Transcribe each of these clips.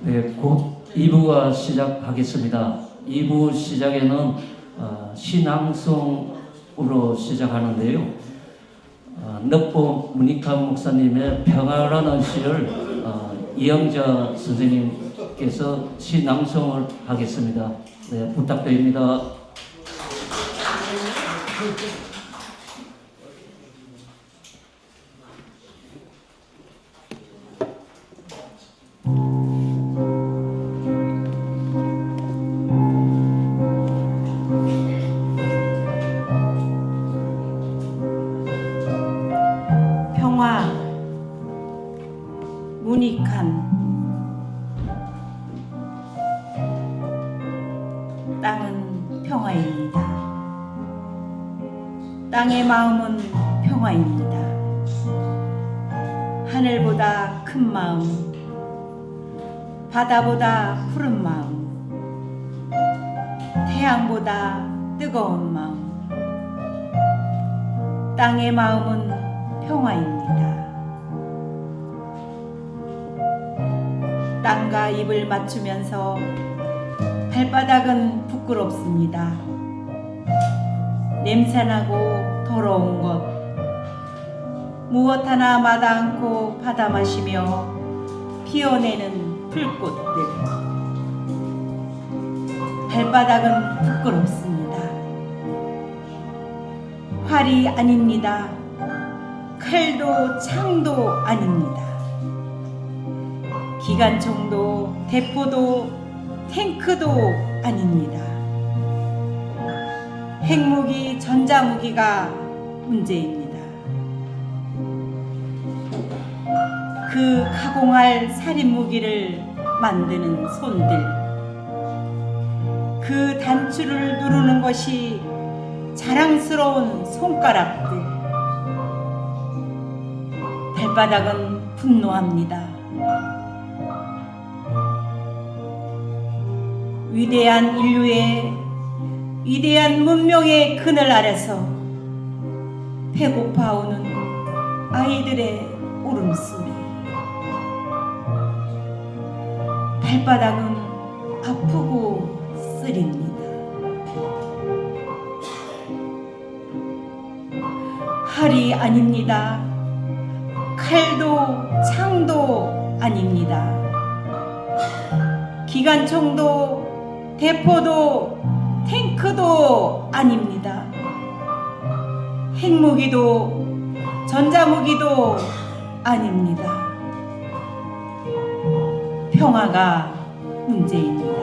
네, 곧 2부가 시작하겠습니다. 2부 시작에는 시낭송으로 시작하는데요. 넉보 문익환 목사님의 평화라는 시를 이영자 선생님께서 시낭송을 하겠습니다. 네, 부탁드립니다. 평화 문익환. 땅은 평화입니다. 땅의 마음은 평화입니다. 하늘보다 큰 마음, 바다보다 푸른 마음, 태양보다 뜨거운 마음. 땅의 마음은 평화입니다. 땅과 입을 맞추면서 발바닥은 부끄럽습니다. 냄새나고 더러운 것, 무엇 하나 마다 않고 받아 마시며 피어내는 풀꽃들. 발바닥은 부끄럽습니다. 활이 아닙니다. 칼도 창도 아닙니다. 기관총도 대포도 탱크도 아닙니다. 핵무기, 전자무기가 문제입니다. 그 가공할 살인무기를 만드는 손들, 그 단추를 누르는 것이 자랑스러운 손가락들. 발바닥은 분노합니다. 위대한 인류의 위대한 문명의 그늘 아래서 배고파오는 아이들의 울음소리. 발바닥은 아프고 쓰립니다. 활이 아닙니다. 칼도 창도 아닙니다. 기관총도 대포도 탱크도 아닙니다. 핵무기도 전자무기도 아닙니다. 평화가 문제입니다.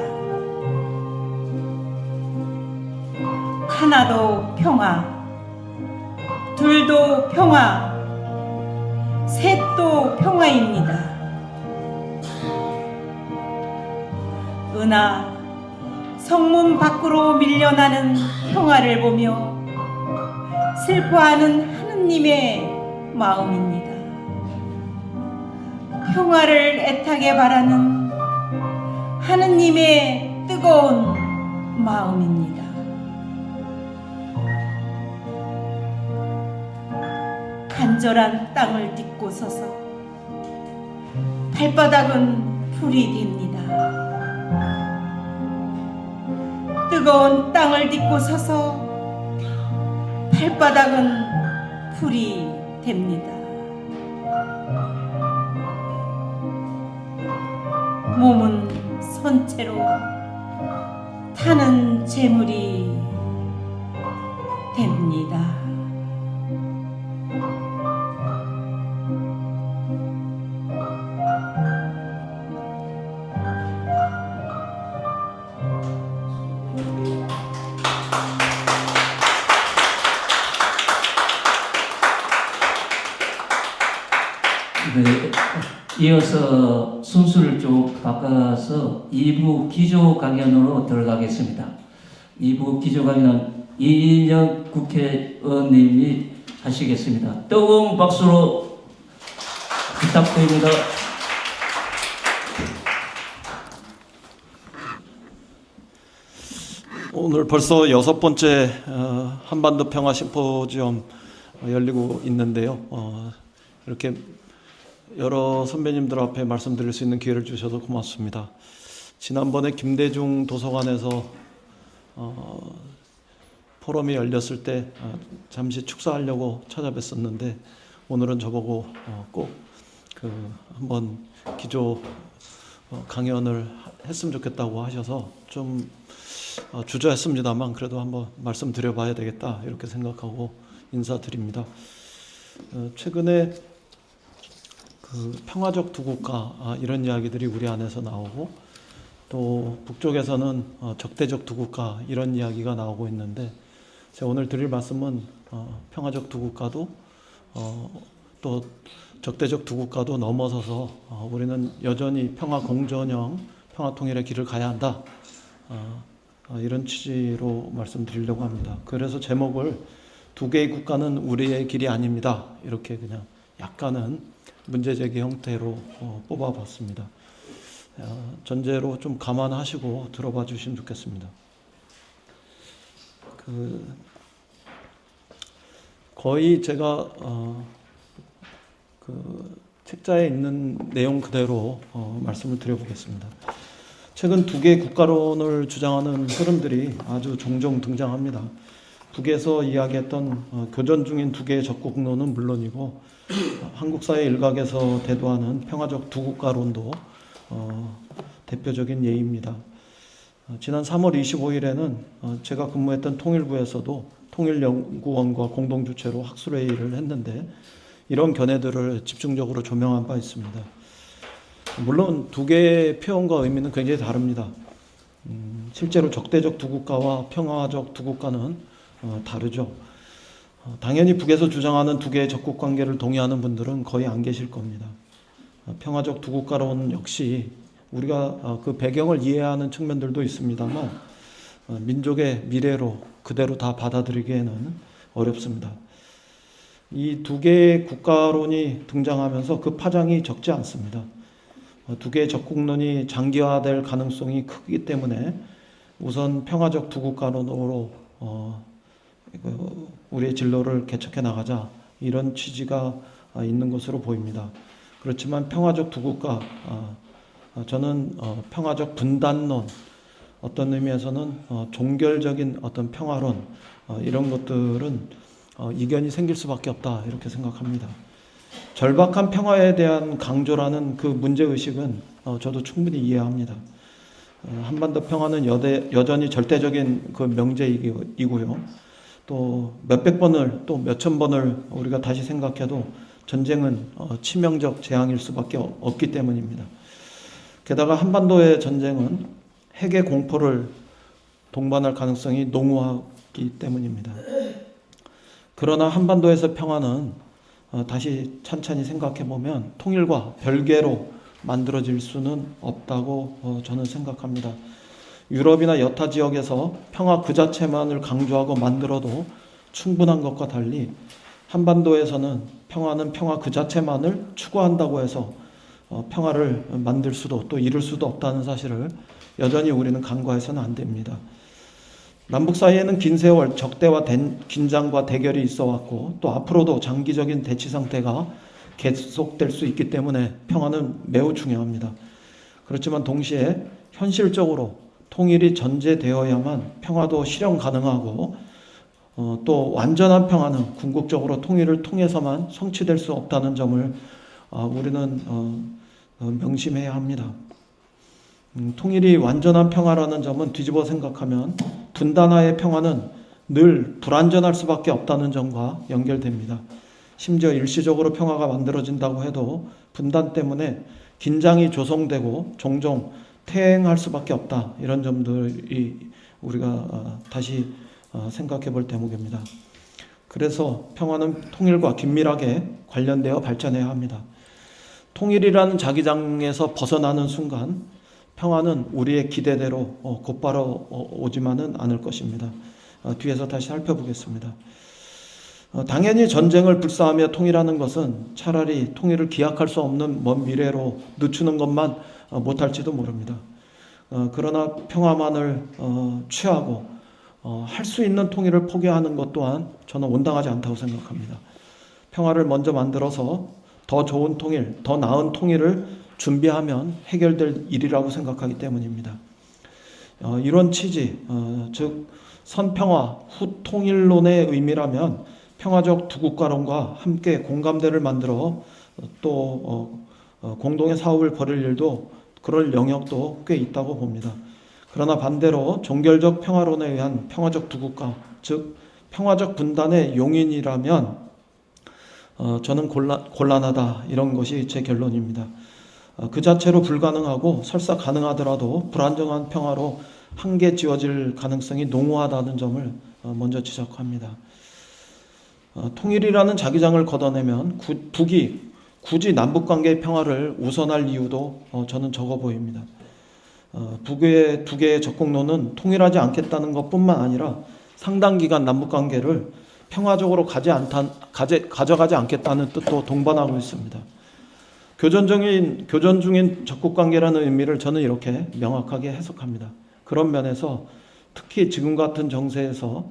하나도 평화, 둘도 평화, 셋도 평화입니다. 은하 성문 밖으로 밀려나는 평화를 보며 슬퍼하는 하느님의 마음입니다. 평화를 애타게 바라는 하느님의 뜨거운 마음입니다. 간절한 땅을 딛고 서서 발바닥은 불이 됩니다. 뜨거운 땅을 딛고 서서 발바닥은 불이 됩니다. 몸은 선체로 타는 재물이 됩니다. 네, 이어서 순서를 좀 바꿔서 2부 기조 강연으로 들어가겠습니다. 2부 기조 강연은 이인영 국회의원님이 하시겠습니다. 뜨거운 박수로 부탁드립니다. 오늘 벌써 6번째 한반도 평화 심포지엄 열리고 있는데요. 이렇게 여러 선배님들 앞에 말씀드릴 수 있는 기회를 주셔서 고맙습니다. 지난번에 김대중 도서관에서 포럼이 열렸을 때 잠시 축사하려고 찾아뵀었는데 오늘은 저보고 꼭 한번 기조 강연을 했으면 좋겠다고 하셔서 좀 주저했습니다만 그래도 한번 말씀드려봐야 되겠다 이렇게 생각하고 인사드립니다. 최근에 평화적 두 국가 이런 이야기들이 우리 안에서 나오고 또 북쪽에서는 적대적 두 국가 이런 이야기가 나오고 있는데 제가 오늘 드릴 말씀은 평화적 두 국가도 또 적대적 두 국가도 넘어서서 우리는 여전히 평화 공존형 평화 통일의 길을 가야 한다 이런 취지로 말씀드리려고 합니다. 그래서 제목을 두 개의 국가는 우리의 길이 아닙니다 이렇게 그냥 약간은 문제제기 형태로 뽑아봤습니다. 전제로 좀 감안하시고 들어봐 주시면 좋겠습니다. 거의 제가 책자에 있는 내용 그대로 말씀을 드려보겠습니다. 최근 두 개의 국가론을 주장하는 흐름들이 아주 종종 등장합니다. 북에서 이야기했던 교전 중인 두 개의 적국론은 물론이고 한국 사회 일각에서 대두하는 평화적 두 국가론도 대표적인 예입니다. 지난 3월 25일에는 제가 근무했던 통일부에서도 통일연구원과 공동주최로 학술회의를 했는데 이런 견해들을 집중적으로 조명한 바 있습니다. 물론 두 개의 표현과 의미는 굉장히 다릅니다. 실제로 적대적 두 국가와 평화적 두 국가는 다르죠. 당연히 북에서 주장하는 두 개의 적국 관계를 동의하는 분들은 거의 안 계실 겁니다. 평화적 두 국가론 역시 우리가 그 배경을 이해하는 측면들도 있습니다만 민족의 미래로 그대로 다 받아들이기에는 어렵습니다. 이 두 개의 국가론이 등장하면서 그 파장이 적지 않습니다. 두 개의 적국론이 장기화될 가능성이 크기 때문에 우선 평화적 두 국가론으로 우리의 진로를 개척해 나가자 이런 취지가 있는 것으로 보입니다. 그렇지만 평화적 두 국가 저는 평화적 분단론 어떤 의미에서는 종결적인 어떤 평화론 이런 것들은 이견이 생길 수밖에 없다 이렇게 생각합니다. 절박한 평화에 대한 강조라는 그 문제의식은 저도 충분히 이해합니다. 한반도 평화는 여전히 절대적인 그 명제이고요. 또 몇백 번을 또 몇천 번을 우리가 다시 생각해도 전쟁은 치명적 재앙일 수밖에 없기 때문입니다. 게다가 한반도의 전쟁은 핵의 공포를 동반할 가능성이 농후하기 때문입니다. 그러나 한반도에서 평화는 다시 찬찬히 생각해보면 통일과 별개로 만들어질 수는 없다고 저는 생각합니다. 유럽이나 여타 지역에서 평화 그 자체만을 강조하고 만들어도 충분한 것과 달리 한반도에서는 평화는 평화 그 자체만을 추구한다고 해서 평화를 만들 수도 또 이룰 수도 없다는 사실을 여전히 우리는 간과해서는 안 됩니다. 남북 사이에는 긴 세월 적대와 긴장과 대결이 있어 왔고 또 앞으로도 장기적인 대치 상태가 계속될 수 있기 때문에 평화는 매우 중요합니다. 그렇지만 동시에 현실적으로 통일이 전제되어야만 평화도 실현 가능하고 또 완전한 평화는 궁극적으로 통일을 통해서만 성취될 수 없다는 점을 우리는 명심해야 합니다. 통일이 완전한 평화라는 점은 뒤집어 생각하면 분단화의 평화는 늘 불완전할 수밖에 없다는 점과 연결됩니다. 심지어 일시적으로 평화가 만들어진다고 해도 분단 때문에 긴장이 조성되고 종종 퇴행할 수밖에 없다. 이런 점들이 우리가 다시 생각해 볼 대목입니다. 그래서 평화는 통일과 긴밀하게 관련되어 발전해야 합니다. 통일이라는 자기장에서 벗어나는 순간 평화는 우리의 기대대로 곧바로 오지만은 않을 것입니다. 뒤에서 다시 살펴보겠습니다. 당연히 전쟁을 불사하며 통일하는 것은 차라리 통일을 기약할 수 없는 먼 미래로 늦추는 것만 못할지도 모릅니다. 그러나 평화만을 취하고 할 수 있는 통일을 포기하는 것 또한 저는 온당하지 않다고 생각합니다. 평화를 먼저 만들어서 더 더 좋은 통일, 더 나은 통일을 준비하면 해결될 일이라고 생각하기 때문입니다. 이런 취지, 즉 선평화 후 통일론의 의미라면 평화적 두 국가론과 함께 공감대를 만들어 또 공동의 사업을 벌일 일도 그럴 영역도 꽤 있다고 봅니다. 그러나 반대로 종결적 평화론에 의한 평화적 두 국가, 즉 평화적 분단의 용인이라면 저는 곤란하다, 이런 것이 제 결론입니다. 그 자체로 불가능하고 설사 가능하더라도 불안정한 평화로 한계 지어질 가능성이 농후하다는 점을 먼저 지적합니다. 통일이라는 자기장을 걷어내면 북이 굳이 남북관계의 평화를 우선할 이유도 저는 적어 보입니다. 북의 두 개의 적공론은 통일하지 않겠다는 것뿐만 아니라 상당 기간 남북관계를 평화적으로 가져가지 않겠다는 뜻도 동반하고 있습니다. 교전 중인 적국관계라는 의미를 저는 이렇게 명확하게 해석합니다. 그런 면에서 특히 지금 같은 정세에서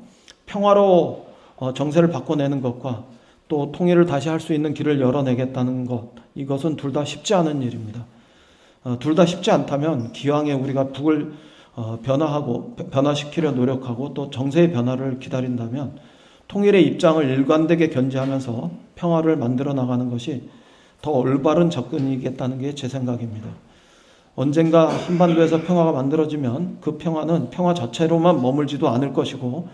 평화로 정세를 바꿔내는 것과 또 통일을 다시 할 수 있는 길을 열어내겠다는 것, 이것은 둘 다 쉽지 않은 일입니다. 둘 다 쉽지 않다면 기왕에 우리가 북을 변화시키려 노력하고 또 정세의 변화를 기다린다면 통일의 입장을 일관되게 견지하면서 평화를 만들어 나가는 것이 더 올바른 접근이겠다는 게 제 생각입니다. 언젠가 한반도에서 평화가 만들어지면 그 평화는 평화 자체로만 머물지도 않을 것이고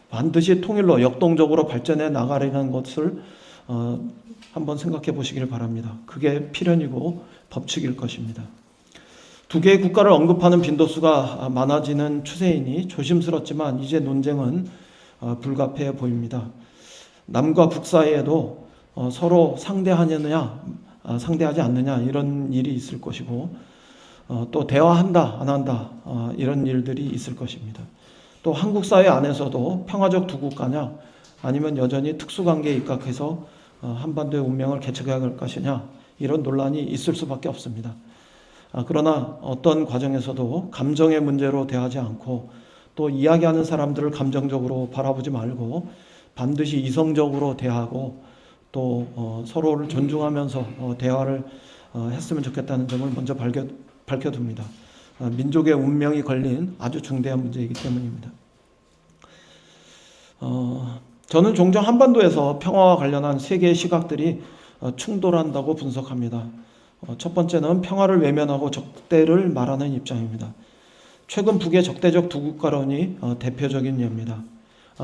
반드시 통일로 역동적으로 발전해 나가려는 것을 한번 생각해 보시길 바랍니다. 그게 필연이고 법칙일 것입니다. 두 개의 국가를 언급하는 빈도수가 많아지는 추세이니 조심스럽지만 이제 논쟁은 불가피해 보입니다. 남과 북 사이에도 서로 상대하느냐 상대하지 않느냐 이런 일이 있을 것이고 또 대화한다 안 한다 이런 일들이 있을 것입니다. 또 한국 사회 안에서도 평화적 두 국가냐 아니면 여전히 특수관계에 입각해서 한반도의 운명을 개척해야 할 것이냐 이런 논란이 있을 수밖에 없습니다. 그러나 어떤 과정에서도 감정의 문제로 대하지 않고 또 이야기하는 사람들을 감정적으로 바라보지 말고 반드시 이성적으로 대하고 또 서로를 존중하면서 대화를 했으면 좋겠다는 점을 먼저 밝혀둡니다. 민족의 운명이 걸린 아주 중대한 문제이기 때문입니다. 저는 종종 한반도에서 평화와 관련한 세 개의 시각들이 충돌한다고 분석합니다. 첫 번째는 평화를 외면하고 적대를 말하는 입장입니다. 최근 북의 적대적 두 국가론이 대표적인 예입니다.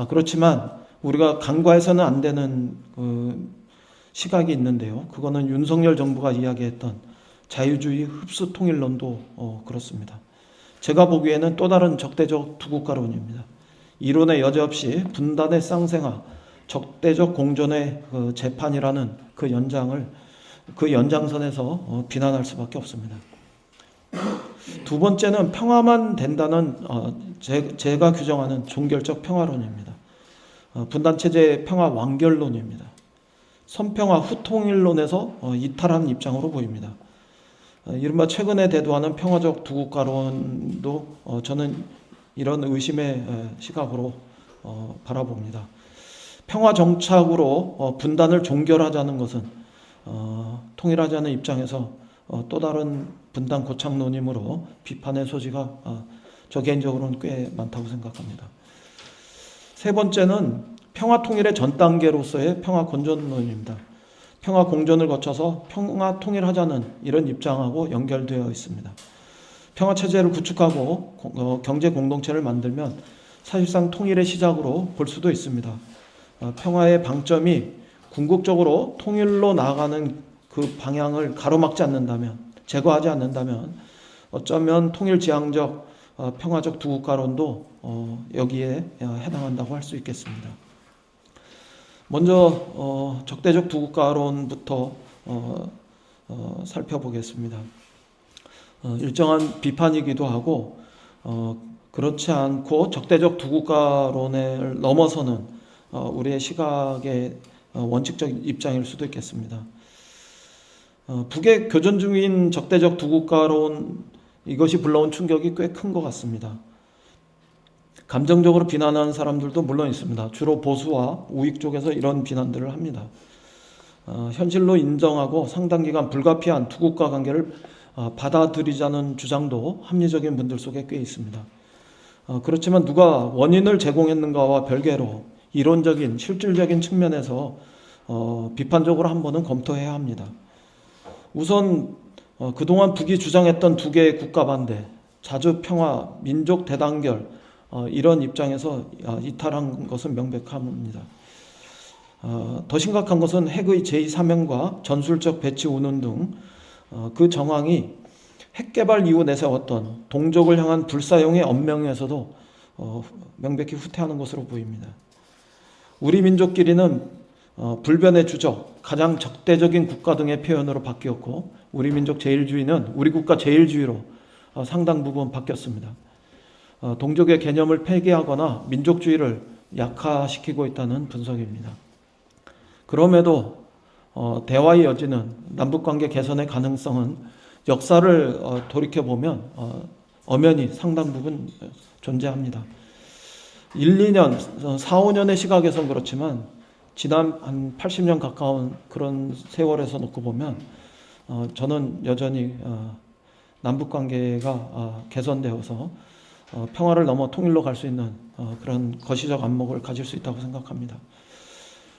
그렇지만 우리가 간과해서는 안 되는 시각이 있는데요. 그거는 윤석열 정부가 이야기했던 자유주의 흡수 통일론도 그렇습니다. 제가 보기에는 또 다른 적대적 두 국가론입니다. 이론의 여지없이 분단의 쌍생아, 적대적 공존의 재판이라는 그 연장선에서 비난할 수밖에 없습니다. 두 번째는 평화만 된다는 제가 규정하는 종결적 평화론입니다. 분단체제의 평화 완결론입니다. 선평화 후통일론에서 이탈하는 입장으로 보입니다. 이른바 최근에 대두하는 평화적 두 국가론도 저는 이런 의심의 시각으로 바라봅니다. 평화 정착으로 분단을 종결하자는 것은 통일하자는 입장에서 또 다른 분단 고착론이므로 비판의 소지가 저 개인적으로는 꽤 많다고 생각합니다. 세 번째는 평화 통일의 전 단계로서의 평화 공존론입니다. 평화 공존을 거쳐서 평화 통일하자는 이런 입장하고 연결되어 있습니다. 평화 체제를 구축하고 경제 공동체를 만들면 사실상 통일의 시작으로 볼 수도 있습니다. 평화의 방점이 궁극적으로 통일로 나아가는 그 방향을 가로막지 않는다면, 제거하지 않는다면 어쩌면 통일지향적 평화적 두 국가론도 여기에 해당한다고 할 수 있겠습니다. 먼저 적대적 두 국가론부터 살펴보겠습니다. 일정한 비판이기도 하고 그렇지 않고 적대적 두 국가론을 넘어서는 우리의 시각의 원칙적 입장일 수도 있겠습니다. 북의 교전 중인 적대적 두 국가론, 이것이 불러온 충격이 꽤 큰 것 같습니다. 감정적으로 비난하는 사람들도 물론 있습니다. 주로 보수와 우익 쪽에서 이런 비난들을 합니다. 현실로 인정하고 상당 기간 불가피한 두 국가 관계를 받아들이자는 주장도 합리적인 분들 속에 꽤 있습니다. 그렇지만 누가 원인을 제공했는가와 별개로 이론적인 실질적인 측면에서 비판적으로 한 번은 검토해야 합니다. 우선 그동안 북이 주장했던 두 개의 국가 반대, 자주 평화, 민족 대단결 이런 입장에서 이탈한 것은 명백합니다. 더 심각한 것은 핵의 제2사명과 전술적 배치 운운 등 그 정황이 핵 개발 이후 내세웠던 동족을 향한 불사용의 언명에서도 명백히 후퇴하는 것으로 보입니다. 우리 민족끼리는 불변의 주적, 가장 적대적인 국가 등의 표현으로 바뀌었고 우리 민족 제일주의는 우리 국가 제일주의로 상당 부분 바뀌었습니다. 동족의 개념을 폐기하거나 민족주의를 약화시키고 있다는 분석입니다. 그럼에도 대화의 여지는 남북관계 개선의 가능성은 역사를 돌이켜보면 엄연히 상당 부분 존재합니다. 1, 2년, 4, 5년의 시각에선 그렇지만 지난 한 80년 가까운 그런 세월에서 놓고 보면 저는 여전히 남북관계가 개선되어서 평화를 넘어 통일로 갈 수 있는 그런 거시적 안목을 가질 수 있다고 생각합니다.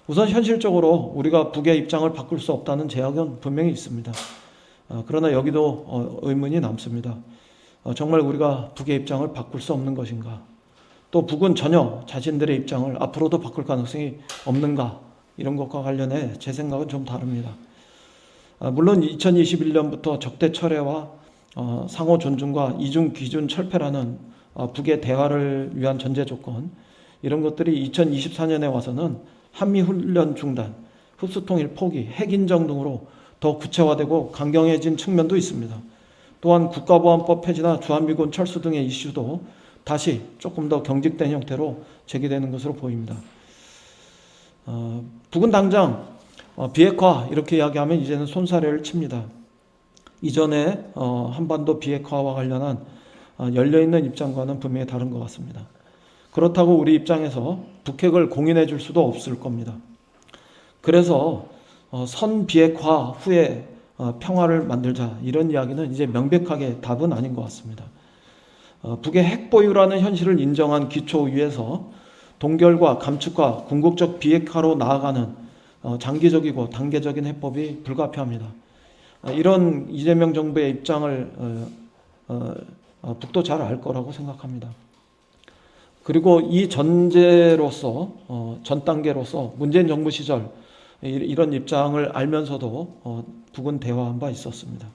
우선 현실적으로 우리가 북의 입장을 바꿀 수 없다는 제약은 분명히 있습니다. 그러나 여기도 의문이 남습니다. 정말 우리가 북의 입장을 바꿀 수 없는 것인가? 또 북은 전혀 자신들의 입장을 앞으로도 바꿀 가능성이 없는가? 이런 것과 관련해 제 생각은 좀 다릅니다. 물론 2021년부터 적대 철회와 상호 존중과 이중 기준 철폐라는 북의 대화를 위한 전제 조건, 이런 것들이 2024년에 와서는 한미훈련 중단, 흡수통일 포기, 핵인정 등으로 더 구체화되고 강경해진 측면도 있습니다. 또한 국가보안법 폐지나 주한미군 철수 등의 이슈도 다시 조금 더 경직된 형태로 제기되는 것으로 보입니다. 북은 당장 비핵화 이렇게 이야기하면 이제는 손사래를 칩니다. 이전에 한반도 비핵화와 관련한 열려있는 입장과는 분명히 다른 것 같습니다. 그렇다고 우리 입장에서 북핵을 공인해 줄 수도 없을 겁니다. 그래서 선 비핵화 후에 평화를 만들자 이런 이야기는 이제 명백하게 답은 아닌 것 같습니다. 북의 핵 보유라는 현실을 인정한 기초 위에서 동결과 감축과 궁극적 비핵화로 나아가는 장기적이고 단계적인 해법이 불가피합니다. 이런 이재명 정부의 입장을 북도 잘 알 거라고 생각합니다. 그리고 이 전제로서 전 단계로서 문재인 정부 시절 이런 입장을 알면서도 북은 대화한 바 있었습니다.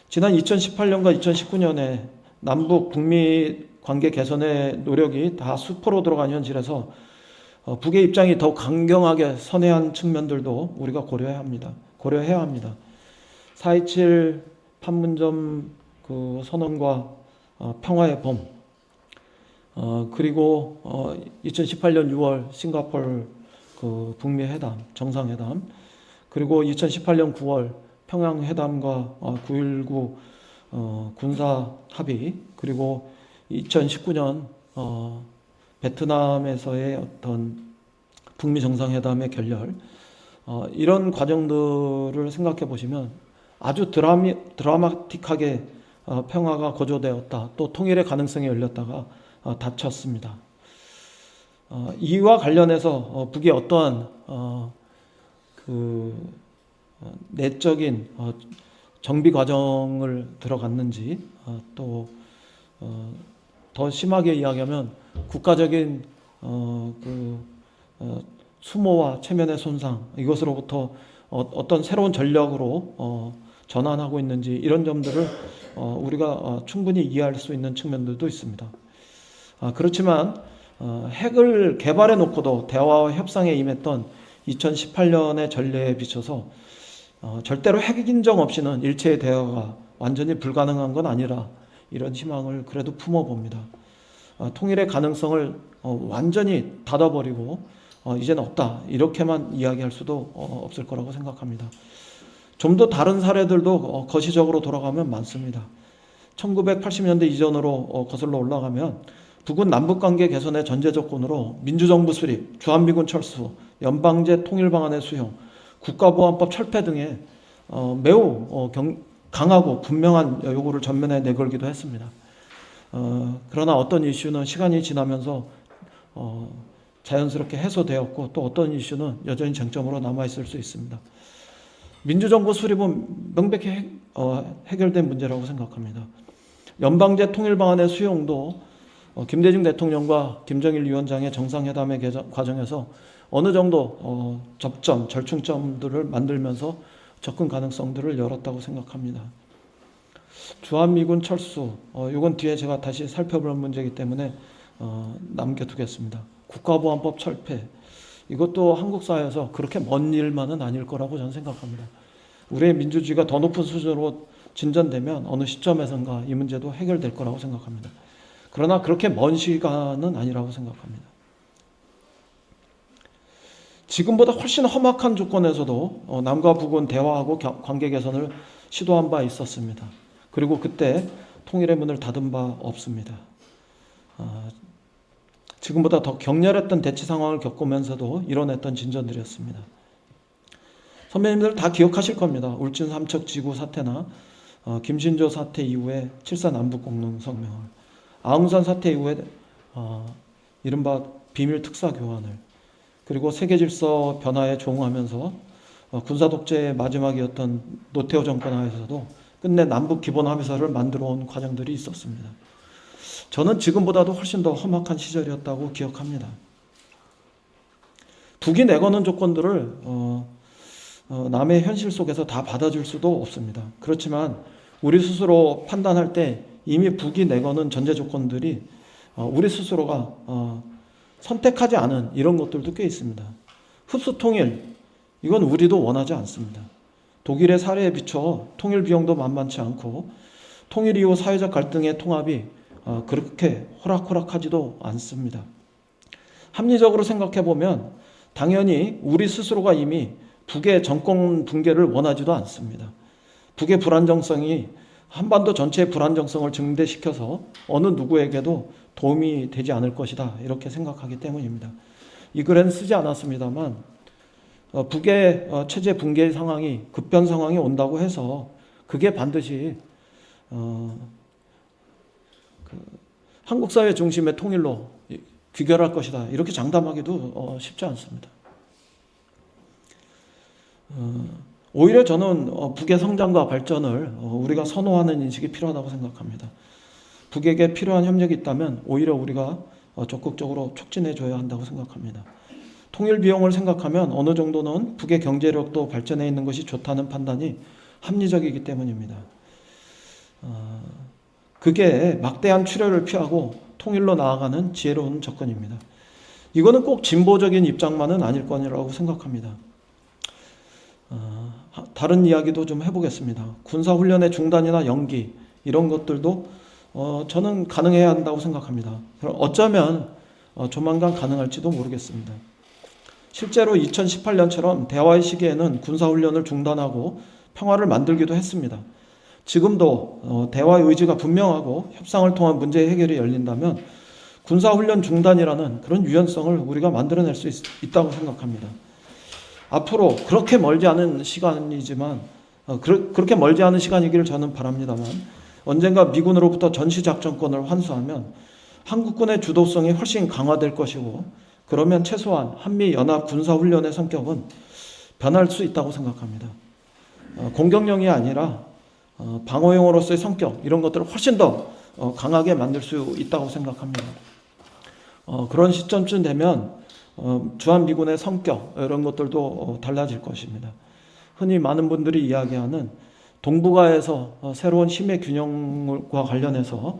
지난 2018년과 2019년에 남북 북미 관계 개선의 노력이 다 수포로 들어간 현실에서 북의 입장이 더 강경하게 선회한 측면들도 우리가 고려해야 합니다. 4.27 판문점 그 선언과 평화의 봄, 그리고 2018년 6월 싱가포르 그 북미 회담, 정상회담, 그리고 2018년 9월 평양 회담과 9.19 군사 합의, 그리고 2019년 베트남에서의 어떤 북미 정상회담의 결렬, 이런 과정들을 생각해 보시면 아주 드라마틱하게 평화가 거조되었다. 또 통일의 가능성이 열렸다가 닫혔습니다. 이와 관련해서 북이 어떠한 그 내적인 정비 과정을 들어갔는지, 또 더 심하게 이야기하면 국가적인 수모와 체면의 손상, 이것으로부터 어떤 새로운 전략으로 전환하고 있는지, 이런 점들을 우리가 충분히 이해할 수 있는 측면들도 있습니다. 그렇지만 핵을 개발해 놓고도 대화와 협상에 임했던 2018년의 전례에 비춰서 절대로 핵 인정 없이는 일체의 대화가 완전히 불가능한 건 아니라, 이런 희망을 그래도 품어봅니다. 통일의 가능성을 완전히 닫아버리고 이제는 없다, 이렇게만 이야기할 수도 없을 거라고 생각합니다. 좀 더 다른 사례들도 거시적으로 돌아가면 많습니다. 1980년대 이전으로 거슬러 올라가면 북은 남북관계 개선의 전제 조건으로 민주정부 수립, 주한미군 철수, 연방제 통일 방안의 수용, 국가보안법 철폐 등의 매우 강하고 분명한 요구를 전면에 내걸기도 했습니다. 그러나 어떤 이슈는 시간이 지나면서 자연스럽게 해소되었고 또 어떤 이슈는 여전히 쟁점으로 남아있을 수 있습니다. 민주정부 수립은 명백히 해결된 문제라고 생각합니다. 연방제 통일 방안의 수용도 김대중 대통령과 김정일 위원장의 정상회담의 과정에서 어느 정도 접점, 절충점들을 만들면서 접근 가능성들을 열었다고 생각합니다. 주한미군 철수, 이건 뒤에 제가 다시 살펴볼 문제이기 때문에 남겨두겠습니다. 국가보안법 철폐, 이것도 한국 사회에서 그렇게 먼 일만은 아닐 거라고 저는 생각합니다. 우리의 민주주의가 더 높은 수준으로 진전되면 어느 시점에선가 이 문제도 해결될 거라고 생각합니다. 그러나 그렇게 먼 시간은 아니라고 생각합니다. 지금보다 훨씬 험악한 조건에서도 남과 북은 대화하고 관계 개선을 시도한 바 있었습니다. 그리고 그때 통일의 문을 닫은 바 없습니다. 지금보다 더 격렬했던 대치 상황을 겪으면서도 이뤄냈던 진전들이었습니다. 선배님들 다 기억하실 겁니다. 울진 삼척 지구 사태나 김신조 사태 이후에 7.4 남북공동성명을, 아웅산 사태 이후에 이른바 비밀 특사 교환을, 그리고 세계 질서 변화에 조응하면서 군사 독재의 마지막이었던 노태우 정권 하에서도 끝내 남북 기본 합의서를 만들어 온 과정들이 있었습니다. 저는 지금보다도 훨씬 더 험악한 시절이었다고 기억합니다. 북이 내거는 조건들을 남의 현실 속에서 다 받아줄 수도 없습니다. 그렇지만 우리 스스로 판단할 때 이미 북이 내거는 전제 조건들이 우리 스스로가 선택하지 않은 이런 것들도 꽤 있습니다. 흡수 통일, 이건 우리도 원하지 않습니다. 독일의 사례에 비춰 통일 비용도 만만치 않고 통일 이후 사회적 갈등의 통합이 그렇게 호락호락하지도 않습니다. 합리적으로 생각해 보면 당연히 우리 스스로가 이미 북의 정권 붕괴를 원하지도 않습니다. 북의 불안정성이 한반도 전체의 불안정성을 증대시켜서 어느 누구에게도 도움이 되지 않을 것이다, 이렇게 생각하기 때문입니다. 이 글에는 쓰지 않았습니다만 북의 체제 붕괴 상황이, 급변 상황이 온다고 해서 그게 반드시 한국 사회 중심의 통일로 귀결할 것이다, 이렇게 장담하기도 쉽지 않습니다. 오히려 저는 북의 성장과 발전을 우리가 선호하는 인식이 필요하다고 생각합니다. 북에게 필요한 협력이 있다면 오히려 우리가 적극적으로 촉진해 줘야 한다고 생각합니다. 통일 비용을 생각하면 어느 정도는 북의 경제력도 발전해 있는 것이 좋다는 판단이 합리적이기 때문입니다. 그게 막대한 출혈을 피하고 통일로 나아가는 지혜로운 접근입니다. 이거는 꼭 진보적인 입장만은 아닐 거라고 생각합니다. 다른 이야기도 좀 해보겠습니다. 군사훈련의 중단이나 연기, 이런 것들도 저는 가능해야 한다고 생각합니다. 어쩌면 조만간 가능할지도 모르겠습니다. 실제로 2018년처럼 대화의 시기에는 군사훈련을 중단하고 평화를 만들기도 했습니다. 지금도 대화의 의지가 분명하고 협상을 통한 문제 해결이 열린다면 군사훈련 중단이라는 그런 유연성을 우리가 만들어낼 수 있다고 생각합니다. 앞으로 그렇게 멀지 않은 시간이지만 그렇게 멀지 않은 시간이기를 저는 바랍니다만 언젠가 미군으로부터 전시작전권을 환수하면 한국군의 주도성이 훨씬 강화될 것이고, 그러면 최소한 한미연합 군사훈련의 성격은 변할 수 있다고 생각합니다. 공격용이 아니라 방어용으로서의 성격, 이런 것들을 훨씬 더 강하게 만들 수 있다고 생각합니다. 그런 시점쯤 되면 주한미군의 성격, 이런 것들도 달라질 것입니다. 흔히 많은 분들이 이야기하는 동북아에서 새로운 힘의 균형과 관련해서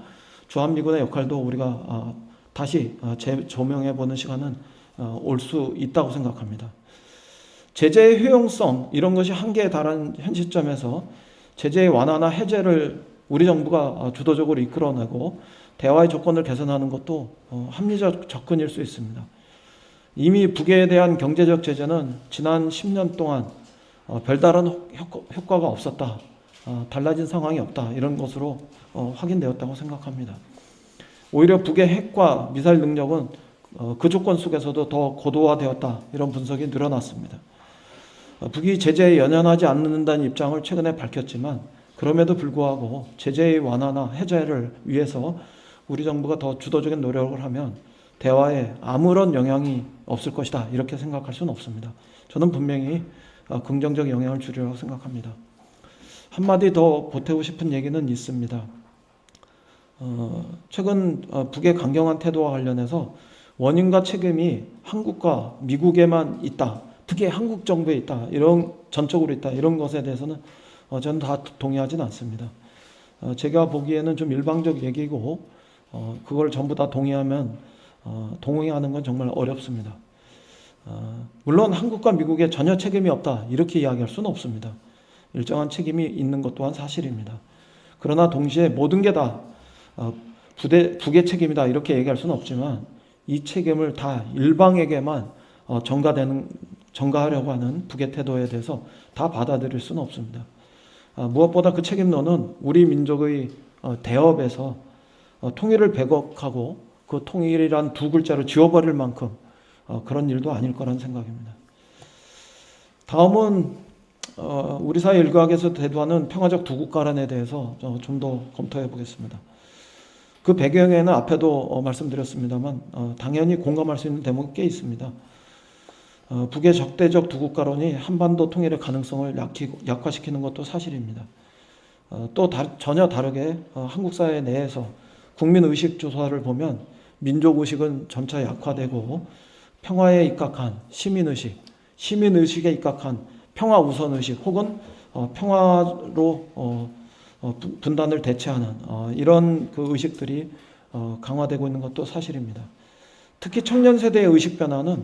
주한미군의 역할도 우리가 다시 재조명해보는 시간은 올 수 있다고 생각합니다. 제재의 효용성, 이런 것이 한계에 달한 현 시점에서 제재의 완화나 해제를 우리 정부가 주도적으로 이끌어내고 대화의 조건을 개선하는 것도 합리적 접근일 수 있습니다. 이미 북에 대한 경제적 제재는 지난 10년 동안 별다른 효과가 없었다, 달라진 상황이 없다, 이런 것으로 확인되었다고 생각합니다. 오히려 북의 핵과 미사일 능력은 그 조건 속에서도 더 고도화되었다, 이런 분석이 늘어났습니다. 북이 제재에 연연하지 않는다는 입장을 최근에 밝혔지만 그럼에도 불구하고 제재의 완화나 해제를 위해서 우리 정부가 더 주도적인 노력을 하면 대화에 아무런 영향이 없을 것이다 이렇게 생각할 수는 없습니다. 저는 분명히 긍정적 영향을 주리라고 생각합니다. 한마디 더 보태고 싶은 얘기는 있습니다. 최근 북의 강경한 태도와 관련해서 원인과 책임이 한국과 미국에만 있다, 특히 한국 정부에 있다, 이런 전적으로 있다, 이런 것에 대해서는 저는 다 동의하지는 않습니다. 제가 보기에는 좀 일방적 얘기고 그걸 전부 다 동의하면 동의하는 건 정말 어렵습니다. 물론 한국과 미국에 전혀 책임이 없다 이렇게 이야기할 수는 없습니다. 일정한 책임이 있는 것 또한 사실입니다. 그러나 동시에 모든 게 다 북의 책임이다 이렇게 얘기할 수는 없지만 이 책임을 다 일방에게만 전가하려고 하는 북의 태도에 대해서 다 받아들일 수는 없습니다. 무엇보다 그 책임론은 우리 민족의 대업에서 통일을 왜곡하고 그 통일이란 두 글자를 지워버릴 만큼 그런 일도 아닐 거란 생각입니다. 다음은 우리 사회 일각에서 대두하는 평화적 두 국가론에 대해서 좀 더 검토해 보겠습니다. 그 배경에는 앞에도 말씀드렸습니다만 당연히 공감할 수 있는 대목이 꽤 있습니다. 북의 적대적 두 국가론이 한반도 통일의 가능성을 약화시키는 것도 사실입니다. 또 전혀 다르게 한국 사회 내에서 국민의식 조사를 보면 민족의식은 점차 약화되고 평화에 입각한 시민의식에 입각한 평화우선의식 혹은 평화로 분단을 대체하는 이런 그 의식들이 강화되고 있는 것도 사실입니다. 특히 청년 세대의 의식 변화는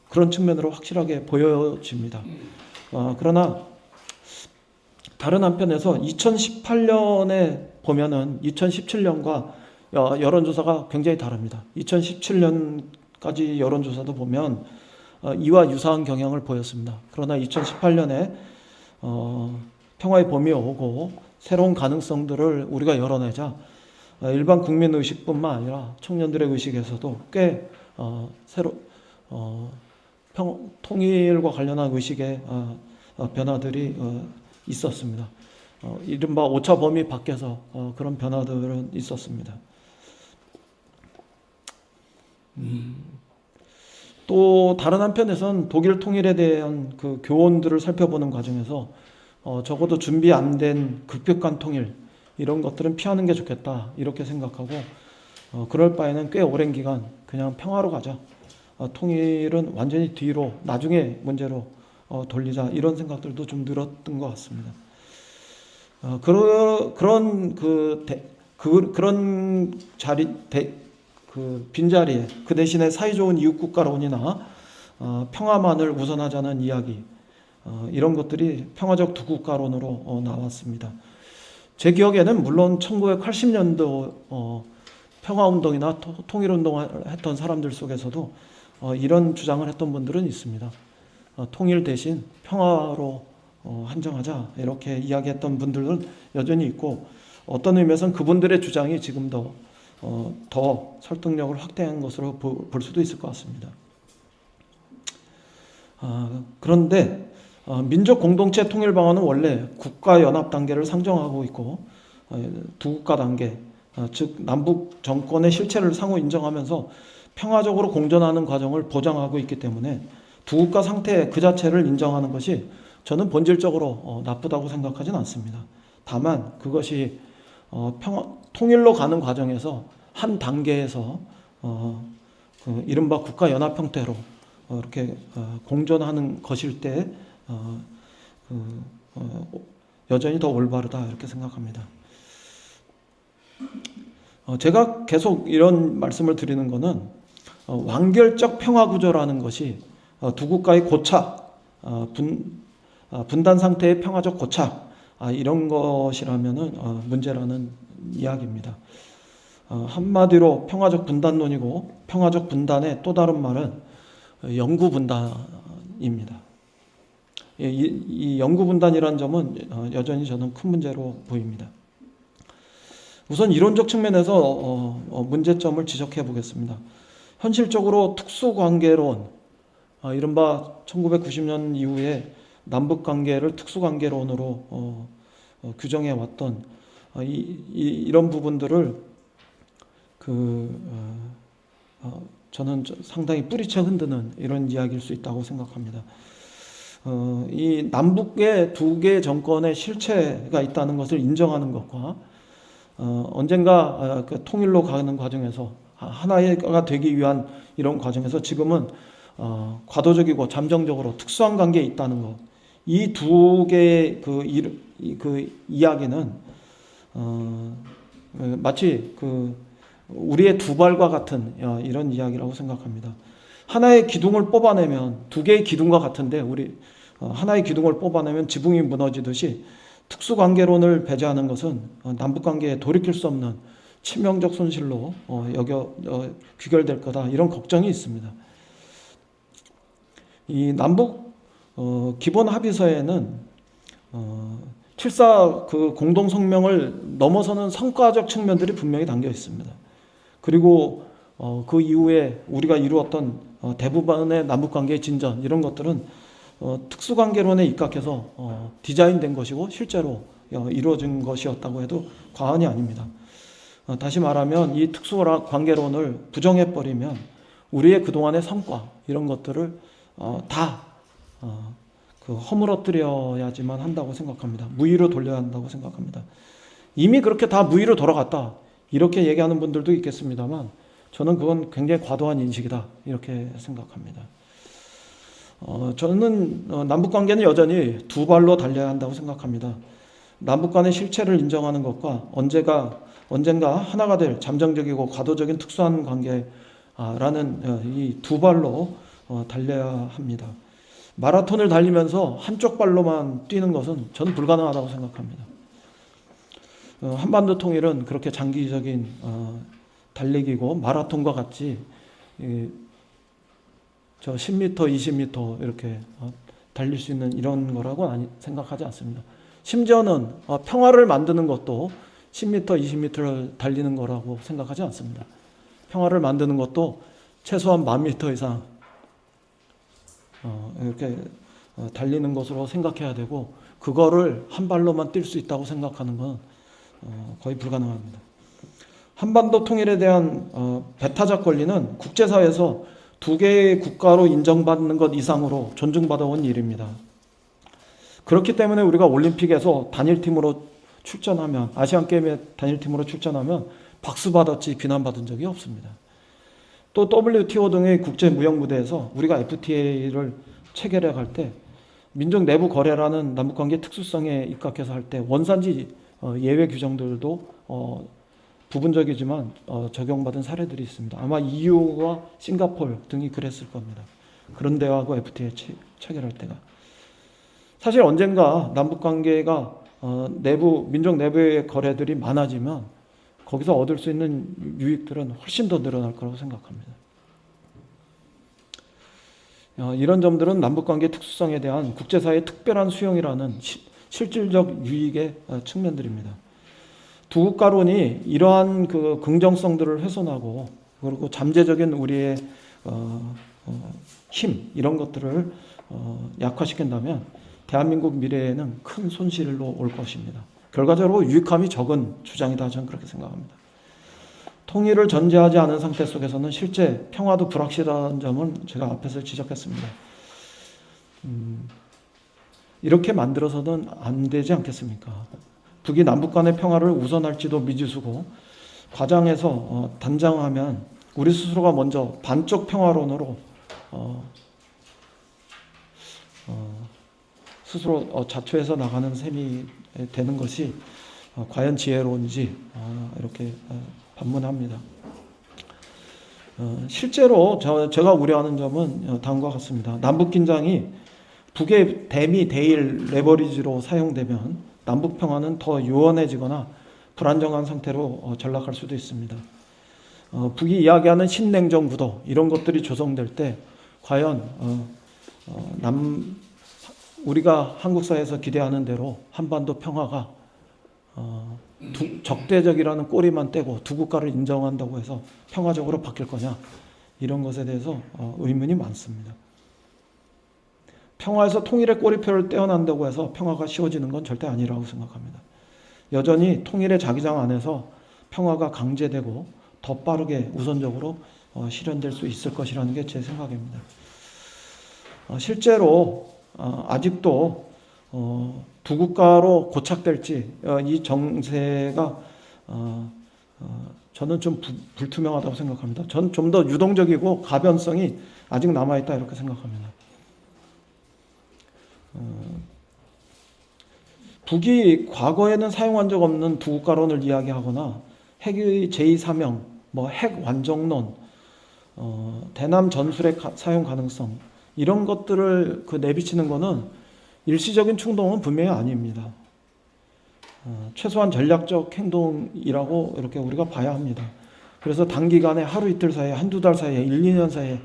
그런 측면으로 확실하게 보여집니다. 그러나 다른 한편에서 2018년에 보면은 2017년과 여론조사가 굉장히 다릅니다. 2017년까지 여론조사도 보면 이와 유사한 경향을 보였습니다. 그러나 2018년에 평화의 봄이 오고 새로운 가능성들을 우리가 열어내자 일반 국민의식뿐만 아니라 청년들의 의식에서도 꽤 통일과 관련한 의식의 변화들이 있었습니다. 이른바 오차 범위 밖에서 그런 변화들은 있었습니다. 또 다른 한편에선 독일 통일에 대한 그 교훈들을 살펴보는 과정에서 적어도 준비 안 된 급격한 통일 이런 것들은 피하는 게 좋겠다 이렇게 생각하고 그럴 바에는 꽤 오랜 기간 그냥 평화로 가자, 통일은 완전히 뒤로 나중에 문제로 돌리자 이런 생각들도 좀 늘었던 것 같습니다. 그런 빈자리에 그 대신에 사이좋은 이웃국가론이나 평화만을 우선하자는 이야기 이런 것들이 평화적 두 국가론으로 나왔습니다. 제 기억에는 물론 1980년도 평화운동이나 통일운동을 했던 사람들 속에서도 이런 주장을 했던 분들은 있습니다. 통일 대신 평화로 한정하자 이렇게 이야기했던 분들은 여전히 있고 어떤 의미에서는 그분들의 주장이 지금 더 설득력을 확대한 것으로 볼 수도 있을 것 같습니다. 그런데 민족 공동체 통일 방안은 원래 국가 연합 단계를 상정하고 있고 두 국가 단계, 즉 남북 정권의 실체를 상호 인정하면서 평화적으로 공존하는 과정을 보장하고 있기 때문에 두 국가 상태 그 자체를 인정하는 것이 저는 본질적으로 나쁘다고 생각하진 않습니다. 다만 그것이 통일로 가는 과정에서 한 단계에서 이른바 국가 연합 형태로 이렇게 공존하는 것일 때 여전히 더 올바르다 이렇게 생각합니다. 제가 계속 이런 말씀을 드리는 것은 완결적 평화 구조라는 것이 두 국가의 고착, 분단 상태의 평화적 고착 이런 것이라면은 문제라는 이야기입니다. 한마디로 평화적 분단론이고 평화적 분단의 또 다른 말은 영구 분단입니다. 이 영구 분단이라는 점은 여전히 저는 큰 문제로 보입니다. 우선 이론적 측면에서 문제점을 지적해 보겠습니다. 현실적으로 특수관계론, 이른바 1990년 이후에 남북 관계를 특수관계론으로 규정해 왔던 이런 부분들을 저는 상당히 뿌리채 흔드는 이런 이야기일 수 있다고 생각합니다. 이 남북의 두 개 정권의 실체가 있다는 것을 인정하는 것과 언젠가 그 통일로 가는 과정에서 하나가 되기 위한 이런 과정에서 지금은 과도적이고 잠정적으로 특수한 관계에 있다는 것, 이 두 개의 그 이야기는 마치 우리의 두 발과 같은 이런 이야기라고 생각합니다. 하나의 기둥을 뽑아내면 두 개의 기둥과 같은데 하나의 기둥을 뽑아내면 지붕이 무너지듯이 특수관계론을 배제하는 것은 남북관계에 돌이킬 수 없는 치명적 손실로 귀결될 거다, 이런 걱정이 있습니다. 이 남북 기본 합의서에는 7.4 공동성명을 넘어서는 성과적 측면들이 분명히 담겨 있습니다. 그리고 그 이후에 우리가 이루었던 대부분의 남북관계의 진전, 이런 것들은 특수관계론에 입각해서 디자인된 것이고 실제로 이루어진 것이었다고 해도 과언이 아닙니다. 다시 말하면 이 특수관계론을 부정해버리면 우리의 그동안의 성과, 이런 것들을 다 허물어뜨려야지만 한다고 생각합니다. 무위로 돌려야 한다고 생각합니다. 이미 그렇게 다 무위로 돌아갔다, 이렇게 얘기하는 분들도 있겠습니다만 저는 그건 굉장히 과도한 인식이다, 이렇게 생각합니다. 저는 남북관계는 여전히 두 발로 달려야 한다고 생각합니다. 남북 간의 실체를 인정하는 것과 언젠가 하나가 될 잠정적이고 과도적인 특수한 관계라는 이 두 발로 달려야 합니다. 마라톤을 달리면서 한쪽 발로만 뛰는 것은 저는 불가능하다고 생각합니다. 한반도 통일은 그렇게 장기적인 달리기고 마라톤과 같이 저 10m, 20m 이렇게 달릴 수 있는 이런 거라고 생각하지 않습니다. 심지어는 평화를 만드는 것도 10m, 20m를 달리는 거라고 생각하지 않습니다. 평화를 만드는 것도 최소한 10,000m 이상 이렇게 달리는 것으로 생각해야 되고, 그거를 한 발로만 뛸 수 있다고 생각하는 건 거의 불가능합니다. 한반도 통일에 대한 배타적 권리는 국제사회에서 두 개의 국가로 인정받는 것 이상으로 존중받아온 일입니다. 그렇기 때문에 우리가 올림픽에서 단일팀으로 출전하면, 아시안게임에 단일팀으로 출전하면 박수 받았지 비난받은 적이 없습니다. 또 WTO 등의 국제무역무대에서 우리가 FTA를 체결해 갈 때 민족 내부 거래라는 남북관계 특수성에 입각해서 할 때 원산지 예외 규정들도 부분적이지만 적용받은 사례들이 있습니다. 아마 EU와 싱가포르 등이 그랬을 겁니다. 그런 데하고 FTA 체결할 때가. 사실 언젠가 남북관계가 민족 내부의 거래들이 많아지면 거기서 얻을 수 있는 유익들은 훨씬 더 늘어날 거라고 생각합니다. 이런 점들은 남북관계 특수성에 대한 국제사회의 특별한 수용이라는 실질적 유익의 측면들입니다. 두 국가론이 이러한 그 긍정성들을 훼손하고, 그리고 잠재적인 우리의 힘, 이런 것들을 약화시킨다면 대한민국 미래에는 큰 손실로 올 것입니다. 결과적으로 유익함이 적은 주장이다, 저는 그렇게 생각합니다. 통일을 전제하지 않은 상태 속에서는 실제 평화도 불확실한 점은 제가 앞에서 지적했습니다. 이렇게 만들어서는 안 되지 않겠습니까? 북이 남북 간의 평화를 우선할지도 미지수고, 과장해서 단장하면 우리 스스로가 먼저 반쪽 평화론으로 스스로 자초해서 나가는 셈이 되는 것이 과연 지혜로운지 이렇게 반문합니다. 실제로 제가 우려하는 점은 다음과 같습니다. 남북 긴장이 북의 대미 대일 레버리지로 사용되면 남북 평화는 더 요원해지거나 불안정한 상태로 전락할 수도 있습니다. 북이 이야기하는 신냉전 구도, 이런 것들이 조성될 때 과연 우리가 한국 사회에서 기대하는 대로 한반도 평화가 적대적이라는 꼬리만 떼고 두 국가를 인정한다고 해서 평화적으로 바뀔 거냐, 이런 것에 대해서 의문이 많습니다. 평화에서 통일의 꼬리표를 떼어난다고 해서 평화가 쉬워지는 건 절대 아니라고 생각합니다. 여전히 통일의 자기장 안에서 평화가 강제되고 더 빠르게 우선적으로 실현될 수 있을 것이라는 게 제 생각입니다. 실제로 아직도 두 국가로 고착될지 이 정세가 저는 좀 불투명하다고 생각합니다. 저는 좀 더 유동적이고 가변성이 아직 남아있다 이렇게 생각합니다. 북이 과거에는 사용한 적 없는 두 국가론을 이야기하거나 핵의 제2사명, 핵 완종론, 대남 전술핵 사용 가능성 이런 것들을 내비치는 것은 일시적인 충동은 분명히 아닙니다. 최소한 전략적 행동이라고 이렇게 우리가 봐야 합니다. 그래서 단기간에 하루 이틀 사이에 한두 달 사이에 1, 2년 사이에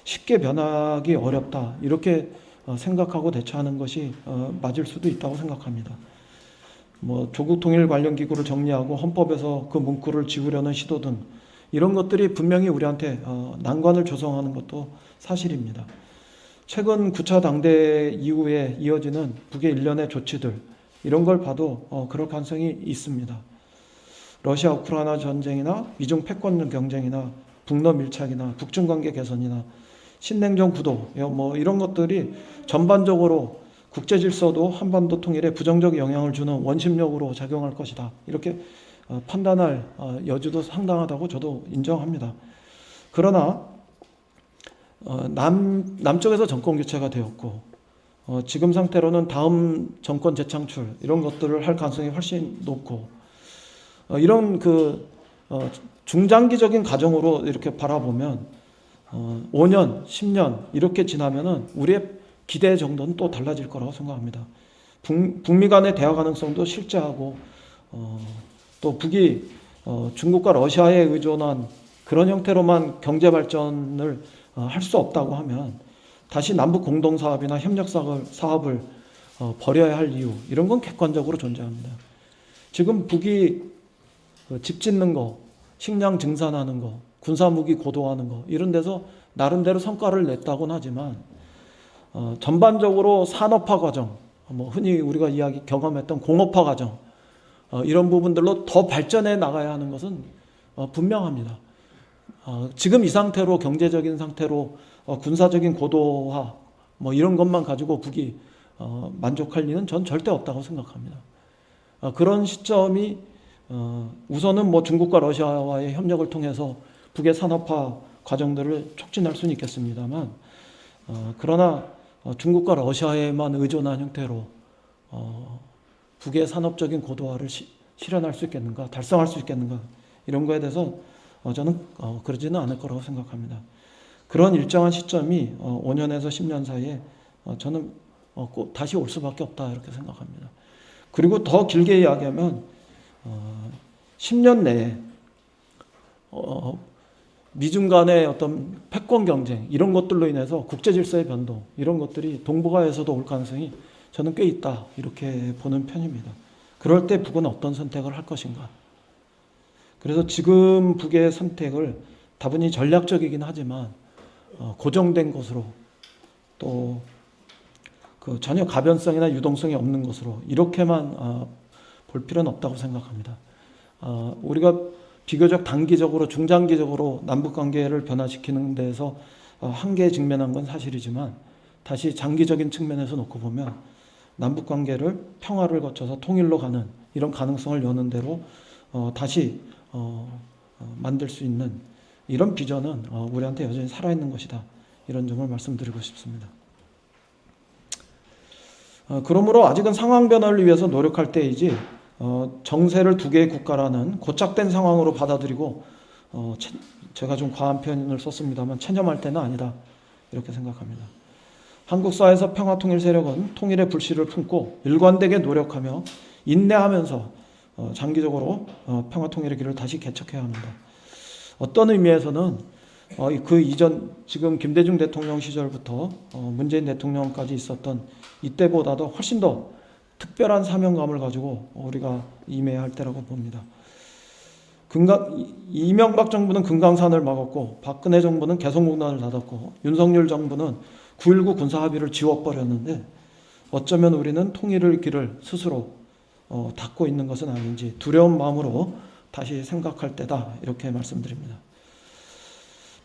쉽게 변하기 어렵다 이렇게 생각하고 대처하는 것이 맞을 수도 있다고 생각합니다. 조국 통일 관련 기구를 정리하고 헌법에서 그 문구를 지우려는 시도 등 이런 것들이 분명히 우리한테 난관을 조성하는 것도 사실입니다. 최근 9차 당대 이후에 이어지는 북의 일련의 조치들 이런 걸 봐도 그럴 가능성이 있습니다. 러시아 우크라이나 전쟁이나 미중 패권 경쟁이나 북러 밀착이나 북중 관계 개선이나 신냉전 구도 이런 것들이 전반적으로 국제 질서도 한반도 통일에 부정적 영향을 주는 원심력으로 작용할 것이다. 이렇게 판단할 여지도 상당하다고 저도 인정합니다. 그러나 남쪽에서 정권 교체가 되었고 지금 상태로는 다음 정권 재창출 이런 것들을 할 가능성이 훨씬 높고 이런 중장기적인 과정으로 이렇게 바라보면 5년, 10년 이렇게 지나면은 우리의 기대 정도는 또 달라질 거라고 생각합니다. 북미 간의 대화 가능성도 실제하고 또 북이 중국과 러시아에 의존한 그런 형태로만 경제 발전을 할 수 없다고 하면 다시 남북 공동 사업이나 협력 사업을 벌여야 할 이유 이런 건 객관적으로 존재합니다. 지금 북이 집 짓는 거, 식량 증산하는 거, 군사무기 고도화하는 거 이런 데서 나름대로 성과를 냈다고는 하지만 전반적으로 산업화 과정, 흔히 우리가 경험했던 공업화 과정 이런 부분들로 더 발전해 나가야 하는 것은 분명합니다. 지금 이 상태로 경제적인 상태로 군사적인 고도화 이런 것만 가지고 북이 만족할 리는 전 절대 없다고 생각합니다. 그런 시점이 우선은 중국과 러시아와의 협력을 통해서 북의 산업화 과정들을 촉진할 수는 있겠습니다만 그러나 중국과 러시아에만 의존한 형태로 북의 산업적인 고도화를 실현할 수 있겠는가, 달성할 수 있겠는가 이런 거에 대해서 저는 그러지는 않을 거라고 생각합니다. 그런 일정한 시점이 5년에서 10년 사이에 저는 꼭 다시 올 수밖에 없다 이렇게 생각합니다. 그리고 더 길게 이야기하면 10년 내에 미중 간의 어떤 패권 경쟁 이런 것들로 인해서 국제 질서의 변동 이런 것들이 동북아에서도 올 가능성이 저는 꽤 있다 이렇게 보는 편입니다. 그럴 때 북은 어떤 선택을 할 것인가. 그래서 지금 북의 선택을 다분히 전략적이긴 하지만 고정된 것으로 또 전혀 가변성이나 유동성이 없는 것으로 이렇게만 볼 필요는 없다고 생각합니다. 우리가 비교적 단기적으로 중장기적으로 남북관계를 변화시키는 데에서 한계에 직면한 건 사실이지만 다시 장기적인 측면에서 놓고 보면 남북관계를 평화를 거쳐서 통일로 가는 이런 가능성을 여는 대로 다시 만들 수 있는 이런 비전은 우리한테 여전히 살아있는 것이다. 이런 점을 말씀드리고 싶습니다. 그러므로 아직은 상황 변화를 위해서 노력할 때이지 정세를 두 개의 국가라는 고착된 상황으로 받아들이고 제가 좀 과한 표현을 썼습니다만 체념할 때는 아니다. 이렇게 생각합니다. 한국 사회에서 평화통일 세력은 통일의 불씨를 품고 일관되게 노력하며 인내하면서 장기적으로 평화통일의 길을 다시 개척해야 합니다. 어떤 의미에서는 그 이전 지금 김대중 대통령 시절부터 문재인 대통령까지 있었던 이때보다도 훨씬 더 특별한 사명감을 가지고 우리가 임해야 할 때라고 봅니다. 이명박 정부는 금강산을 막았고 박근혜 정부는 개성공단을 닫았고 윤석열 정부는 9.19 군사합의를 지워버렸는데 어쩌면 우리는 통일의 길을 스스로 닫고 있는 것은 아닌지 두려운 마음으로 다시 생각할 때다, 이렇게 말씀드립니다.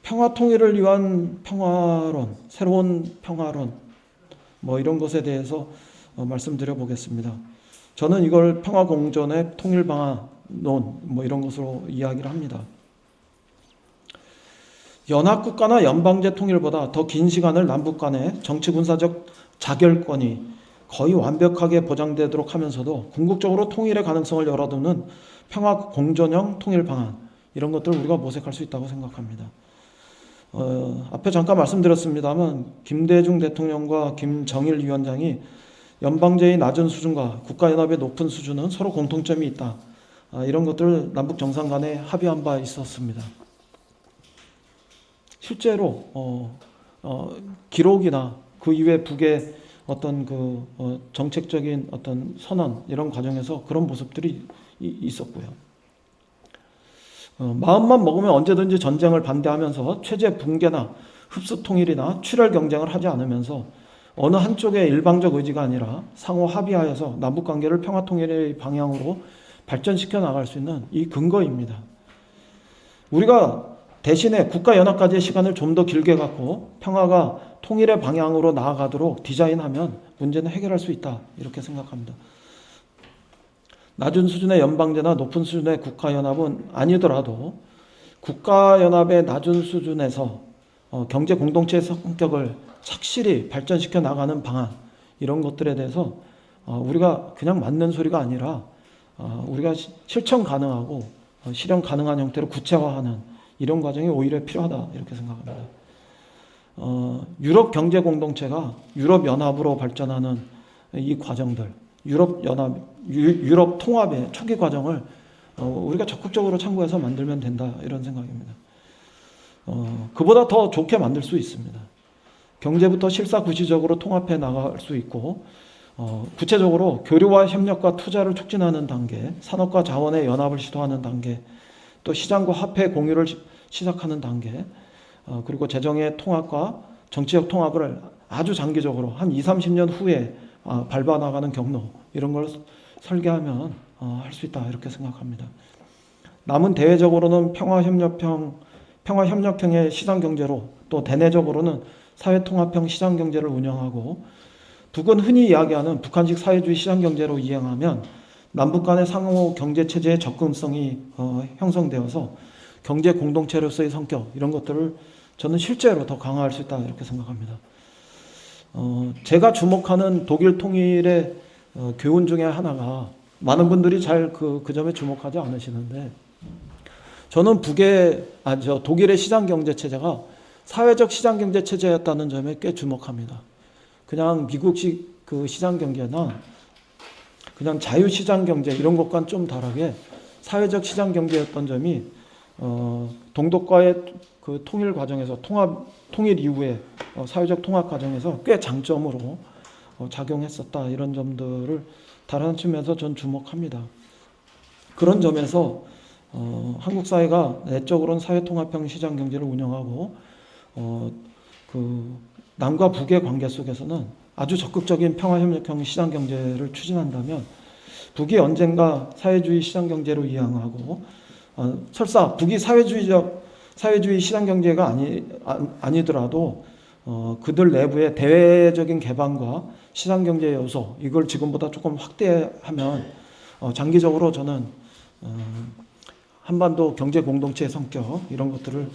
평화 통일을 위한 평화론, 새로운 평화론, 이런 것에 대해서 말씀드려 보겠습니다. 저는 이걸 평화공존의 통일방안론 이런 것으로 이야기를 합니다. 연합국가나 연방제 통일보다 더 긴 시간을 남북 간의 정치군사적 자결권이 거의 완벽하게 보장되도록 하면서도 궁극적으로 통일의 가능성을 열어두는 평화공존형 통일방안, 이런 것들을 우리가 모색할 수 있다고 생각합니다. 앞에 잠깐 말씀드렸습니다만 김대중 대통령과 김정일 위원장이 연방제의 낮은 수준과 국가연합의 높은 수준은 서로 공통점이 있다, 이런 것들을 남북 정상 간에 합의한 바 있었습니다. 실제로 기록이나 그 이외 북의 어떤 정책적인 어떤 선언, 이런 과정에서 그런 모습들이 있었고요. 마음만 먹으면 언제든지 전쟁을 반대하면서 체제 붕괴나 흡수 통일이나 출혈 경쟁을 하지 않으면서 어느 한쪽의 일방적 의지가 아니라 상호 합의하여서 남북 관계를 평화 통일의 방향으로 발전시켜 나갈 수 있는 이 근거입니다. 우리가 대신에 국가연합까지의 시간을 좀 더 길게 갖고 평화가 통일의 방향으로 나아가도록 디자인하면 문제는 해결할 수 있다, 이렇게 생각합니다. 낮은 수준의 연방제나 높은 수준의 국가연합은 아니더라도 국가연합의 낮은 수준에서 경제 공동체의 성격을 착실히 발전시켜 나가는 방안, 이런 것들에 대해서 우리가 그냥 맞는 소리가 아니라 우리가 실천 가능하고 실현 가능한 형태로 구체화하는 이런 과정이 오히려 필요하다, 이렇게 생각합니다. 유럽 경제 공동체가 유럽 연합으로 발전하는 이 과정들, 유럽 통합의 초기 과정을 우리가 적극적으로 참고해서 만들면 된다, 이런 생각입니다. 그보다 더 좋게 만들 수 있습니다. 경제부터 실사구시적으로 통합해 나갈 수 있고, 구체적으로 교류와 협력과 투자를 촉진하는 단계, 산업과 자원의 연합을 시도하는 단계, 또 시장과 화폐 공유를 시작하는 단계, 그리고 재정의 통합과 정치적 통합을 아주 장기적으로 한 20-30년 후에 밟아나가는 경로, 이런 걸 설계하면 할 수 있다, 이렇게 생각합니다. 남은 대외적으로는 평화협력형의 시장경제로, 또 대내적으로는 사회통합형 시장경제를 운영하고, 북은 흔히 이야기하는 북한식 사회주의 시장경제로 이행하면 남북 간의 상호 경제체제의 접근성이 형성되어서 경제 공동체로서의 성격, 이런 것들을 저는 실제로 더 강화할 수 있다, 이렇게 생각합니다. 제가 주목하는 독일 통일의 교훈 중에 하나가, 많은 분들이 잘 그 점에 주목하지 않으시는데, 저는 독일의 시장경제체제가 사회적 시장경제체제였다는 점에 꽤 주목합니다. 그냥 미국식 그 시장경제나 그냥 자유시장경제 이런 것과는 좀 다르게 사회적 시장경제였던 점이 동독과의 그 통일 과정에서 통일 이후에 사회적 통합 과정에서 꽤 장점으로 작용했었다, 이런 점들을 다른 측면에서 전 주목합니다. 그런 점에서 한국 사회가 내적으로는 사회통합형 시장경제를 운영하고 그 남과 북의 관계 속에서는 아주 적극적인 평화협력형 시장경제를 추진한다면 북이 언젠가 사회주의 시장경제로 이양하고, 설사 북이 사회주의 시장경제가 아니더라도 그들 내부의 대외적인 개방과 시장경제 요소, 이걸 지금보다 조금 확대하면 장기적으로 저는 한반도 경제 공동체의 성격, 이런 것들을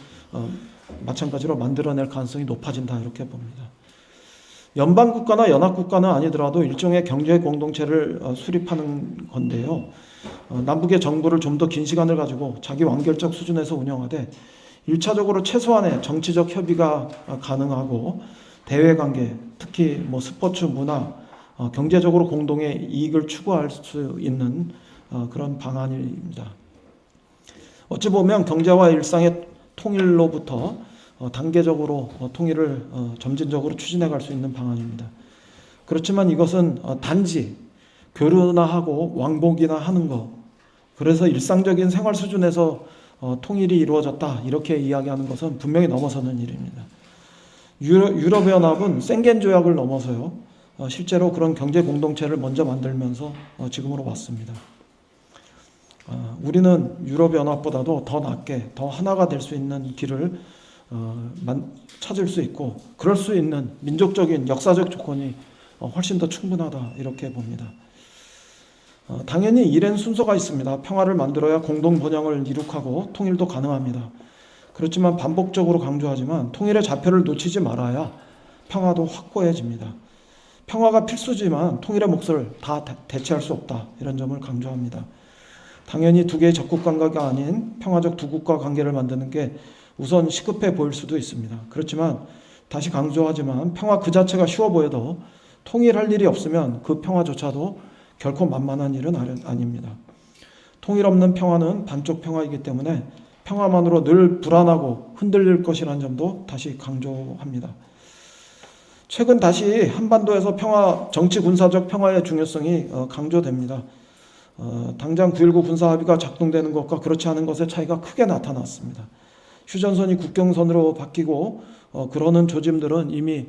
마찬가지로 만들어낼 가능성이 높아진다, 이렇게 봅니다. 연방국가나 연합국가는 아니더라도 일종의 경제 공동체를 수립하는 건데요. 남북의 정부를 좀 더 긴 시간을 가지고 자기 완결적 수준에서 운영하되 1차적으로 최소한의 정치적 협의가 가능하고, 대외관계, 특히 스포츠, 문화, 경제적으로 공동의 이익을 추구할 수 있는 그런 방안입니다. 어찌 보면 경제와 일상의 통일로부터 단계적으로 통일을 점진적으로 추진해 갈 수 있는 방안입니다. 그렇지만 이것은 단지 교류나 하고 왕복이나 하는 것, 그래서 일상적인 생활 수준에서 통일이 이루어졌다, 이렇게 이야기하는 것은 분명히 넘어서는 일입니다. 유럽연합은 생겐 조약을 넘어서요. 실제로 그런 경제 공동체를 먼저 만들면서 지금으로 왔습니다. 우리는 유럽연합보다도 더 낮게, 더 하나가 될 수 있는 길을 찾을 수 있고, 그럴 수 있는 민족적인 역사적 조건이 훨씬 더 충분하다, 이렇게 봅니다. 당연히 일엔 순서가 있습니다. 평화를 만들어야 공동 번영을 이룩하고 통일도 가능합니다. 그렇지만 반복적으로 강조하지만 통일의 좌표를 놓치지 말아야 평화도 확고해집니다. 평화가 필수지만 통일의 몫을 다 대체할 수 없다, 이런 점을 강조합니다. 당연히 두 개의 적국 관계가 아닌 평화적 두 국가 관계를 만드는 게 우선 시급해 보일 수도 있습니다. 그렇지만 다시 강조하지만 평화 그 자체가 쉬워 보여도 통일할 일이 없으면 그 평화조차도 결코 만만한 일은 아닙니다. 통일 없는 평화는 반쪽 평화이기 때문에 평화만으로 늘 불안하고 흔들릴 것이라는 점도 다시 강조합니다. 최근 다시 한반도에서 정치 군사적 평화의 중요성이 강조됩니다. 당장 9.19 군사합의가 작동되는 것과 그렇지 않은 것의 차이가 크게 나타났습니다. 휴전선이 국경선으로 바뀌고 그러는 조짐들은 이미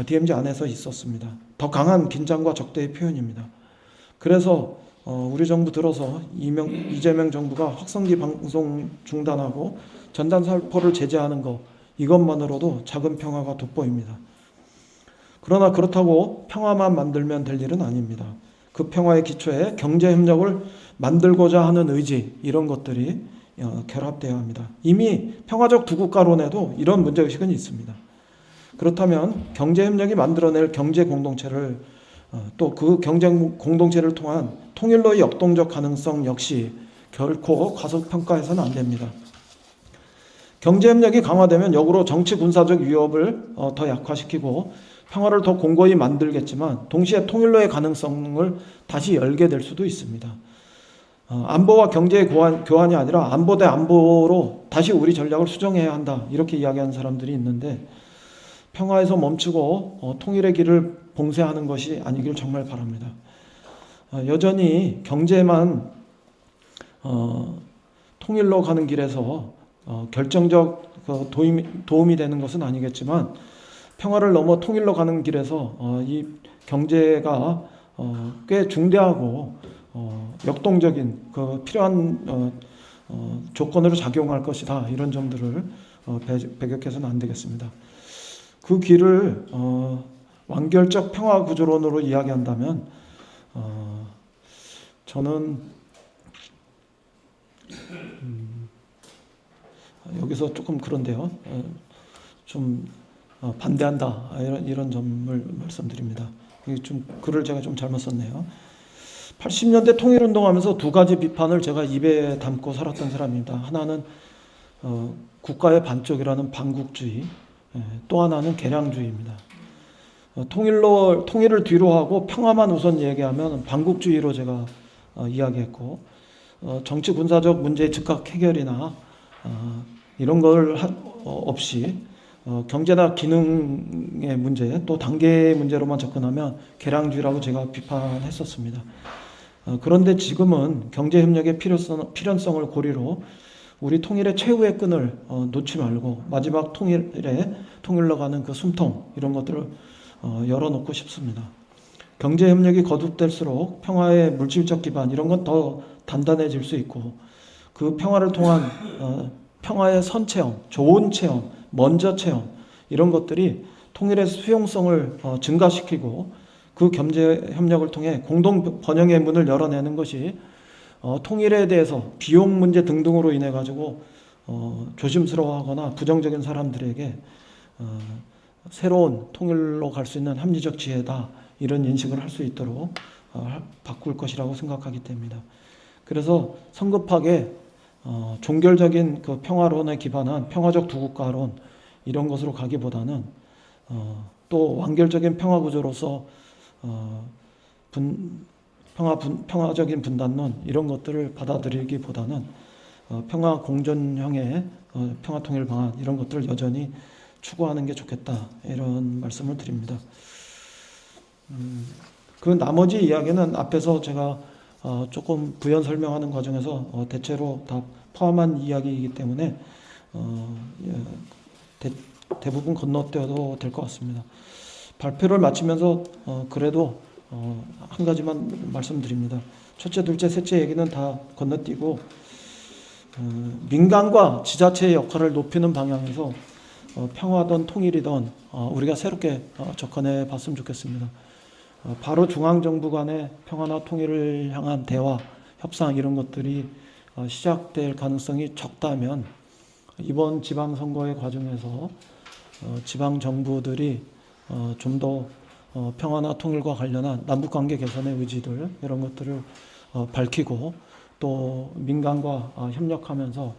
DMZ 안에서 있었습니다. 더 강한 긴장과 적대의 표현입니다. 그래서 우리 정부 들어서 이재명 정부가 확성기 방송 중단하고 전단살포를 제재하는 것, 이것만으로도 작은 평화가 돋보입니다. 그러나 그렇다고 평화만 만들면 될 일은 아닙니다. 그 평화의 기초에 경제협력을 만들고자 하는 의지, 이런 것들이 결합되어야 합니다. 이미 평화적 두 국가론에도 이런 문제의식은 있습니다. 그렇다면 경제협력이 만들어낼 경제 공동체를, 또 그 경제 공동체를 통한 통일로의 역동적 가능성 역시 결코 과소평가해서는 안 됩니다. 경제협력이 강화되면 역으로 정치 군사적 위협을 더 약화시키고 평화를 더 공고히 만들겠지만 동시에 통일로의 가능성을 다시 열게 될 수도 있습니다. 안보와 경제의 교환이 아니라 안보 대 안보로 다시 우리 전략을 수정해야 한다, 이렇게 이야기하는 사람들이 있는데, 평화에서 멈추고 통일의 길을 봉쇄하는 것이 아니길 정말 바랍니다. 여전히 경제만 통일로 가는 길에서 결정적 도움이 되는 것은 아니겠지만, 평화를 넘어 통일로 가는 길에서 이 경제가 꽤 중대하고 역동적인 필요한 조건으로 작용할 것이다, 이런 점들을 배격해서는 안 되겠습니다. 그 길을 완결적 평화 구조론으로 이야기한다면 저는 여기서 조금 그런데요, 좀 반대한다, 이런 점을 말씀드립니다. 좀 글을 제가 좀 잘못 썼네요. 80년대 통일운동하면서 두 가지 비판을 제가 입에 담고 살았던 사람입니다. 하나는 국가의 반쪽이라는 반국주의, 또 하나는 개량주의입니다. 통일을 뒤로 하고 평화만 우선 얘기하면 반국주의로 제가 이야기했고, 정치 군사적 문제의 즉각 해결이나 이런 걸 없이 경제나 기능의 문제, 또 단계의 문제로만 접근하면 개량주의라고 제가 비판했었습니다. 그런데 지금은 경제협력의 필연성을 고리로 우리 통일의 최후의 끈을 놓지 말고 마지막 통일로 가는 그 숨통, 이런 것들을 열어놓고 싶습니다. 경제협력이 거듭될수록 평화의 물질적 기반, 이런 건 더 단단해질 수 있고, 그 평화를 통한 평화의 선체험, 좋은 체험, 먼저 체험, 이런 것들이 통일의 수용성을 증가시키고 그 경제협력을 통해 공동 번영의 문을 열어내는 것이 통일에 대해서 비용 문제 등등으로 인해 가지고 조심스러워하거나 부정적인 사람들에게 새로운 통일로 갈 수 있는 합리적 지혜다, 이런 인식을 할 수 있도록 바꿀 것이라고 생각하기 때문입니다. 그래서 성급하게 종결적인 그 평화론에 기반한 평화적 두국가론, 이런 것으로 가기보다는 또 완결적인 평화 구조로서 평화적인 분단론, 이런 것들을 받아들이기보다는 평화 공존형의 평화 통일 방안, 이런 것들을 여전히 추구하는 게 좋겠다, 이런 말씀을 드립니다. 그 나머지 이야기는 앞에서 제가 조금 부연 설명하는 과정에서 대체로 다 포함한 이야기이기 때문에 대부분 건너뛰어도 될 것 같습니다. 발표를 마치면서 그래도 한 가지만 말씀드립니다. 첫째, 둘째, 셋째 얘기는 다 건너뛰고 민간과 지자체의 역할을 높이는 방향에서 평화든 통일이든 우리가 새롭게 접근해 봤으면 좋겠습니다. 바로 중앙정부 간의 평화나 통일을 향한 대화, 협상 이런 것들이 시작될 가능성이 적다면 이번 지방선거의 과정에서 지방정부들이 좀 더 평화나 통일과 관련한 남북관계 개선의 의지들 이런 것들을 밝히고 또 민간과 협력하면서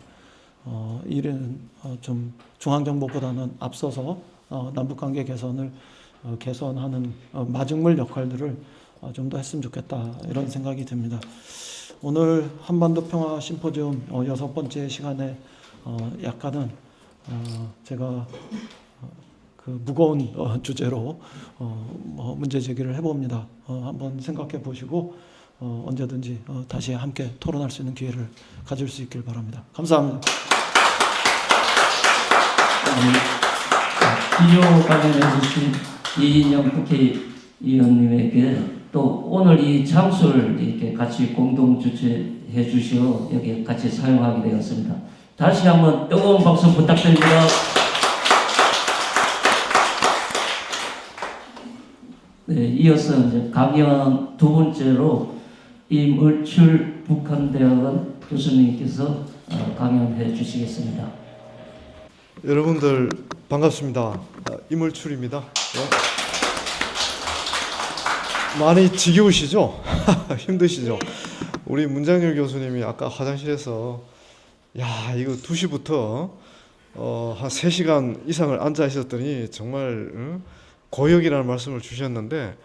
이런 좀 중앙정부보다는 앞서서 남북관계 개선을 개선하는 마중물 역할들을 좀 더 했으면 좋겠다 이런 생각이 듭니다. 오늘 한반도 평화 심포지움 6번째 시간에 약간은 제가 그 무거운 주제로 문제 제기를 해봅니다. 한번 생각해 보시고 언제든지 다시 함께 토론할 수 있는 기회를 가질 수 있길 바랍니다. 감사합니다. 기조 관련해 주신 이인영 국회의원님에게 또 오늘 이 장소를 이렇게 같이 공동 주최해 주시어 여기 같이 사용하게 되었습니다. 다시 한번 뜨거운 박수 부탁드립니다. 네, 이어서 이제 강연 두 번째로 임을출 북한대학원 교수님께서 강연해 주시겠습니다. 여러분들 반갑습니다. 임을출입니다. 많이 지겨우시죠? 힘드시죠? 우리 문장열 교수님이 아까 화장실에서 야 이거 2시부터 한 3시간 이상을 앉아 있었더니 정말 고역이라는 말씀을 주셨는데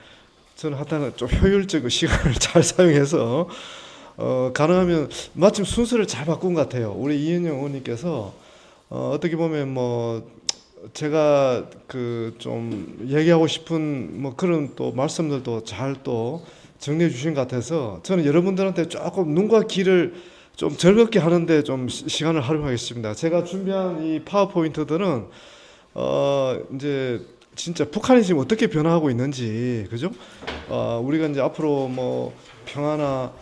저는 하여튼 좀 효율적인 시간을 잘 사용해서 가능하면 마침 순서를 잘 바꾼 것 같아요. 우리 이은영 의원님께서 어떻게 보면 뭐 제가 그 좀 얘기하고 싶은 뭐 그런 또 말씀들도 잘 또 정리해 주신 것 같아서 저는 여러분들한테 조금 눈과 귀를 좀 즐겁게 하는데 좀 시간을 활용하겠습니다. 제가 준비한 이 파워포인트들은 이제 진짜 북한이 지금 어떻게 변화하고 있는지, 그죠? 우리가 이제 앞으로 뭐 평화나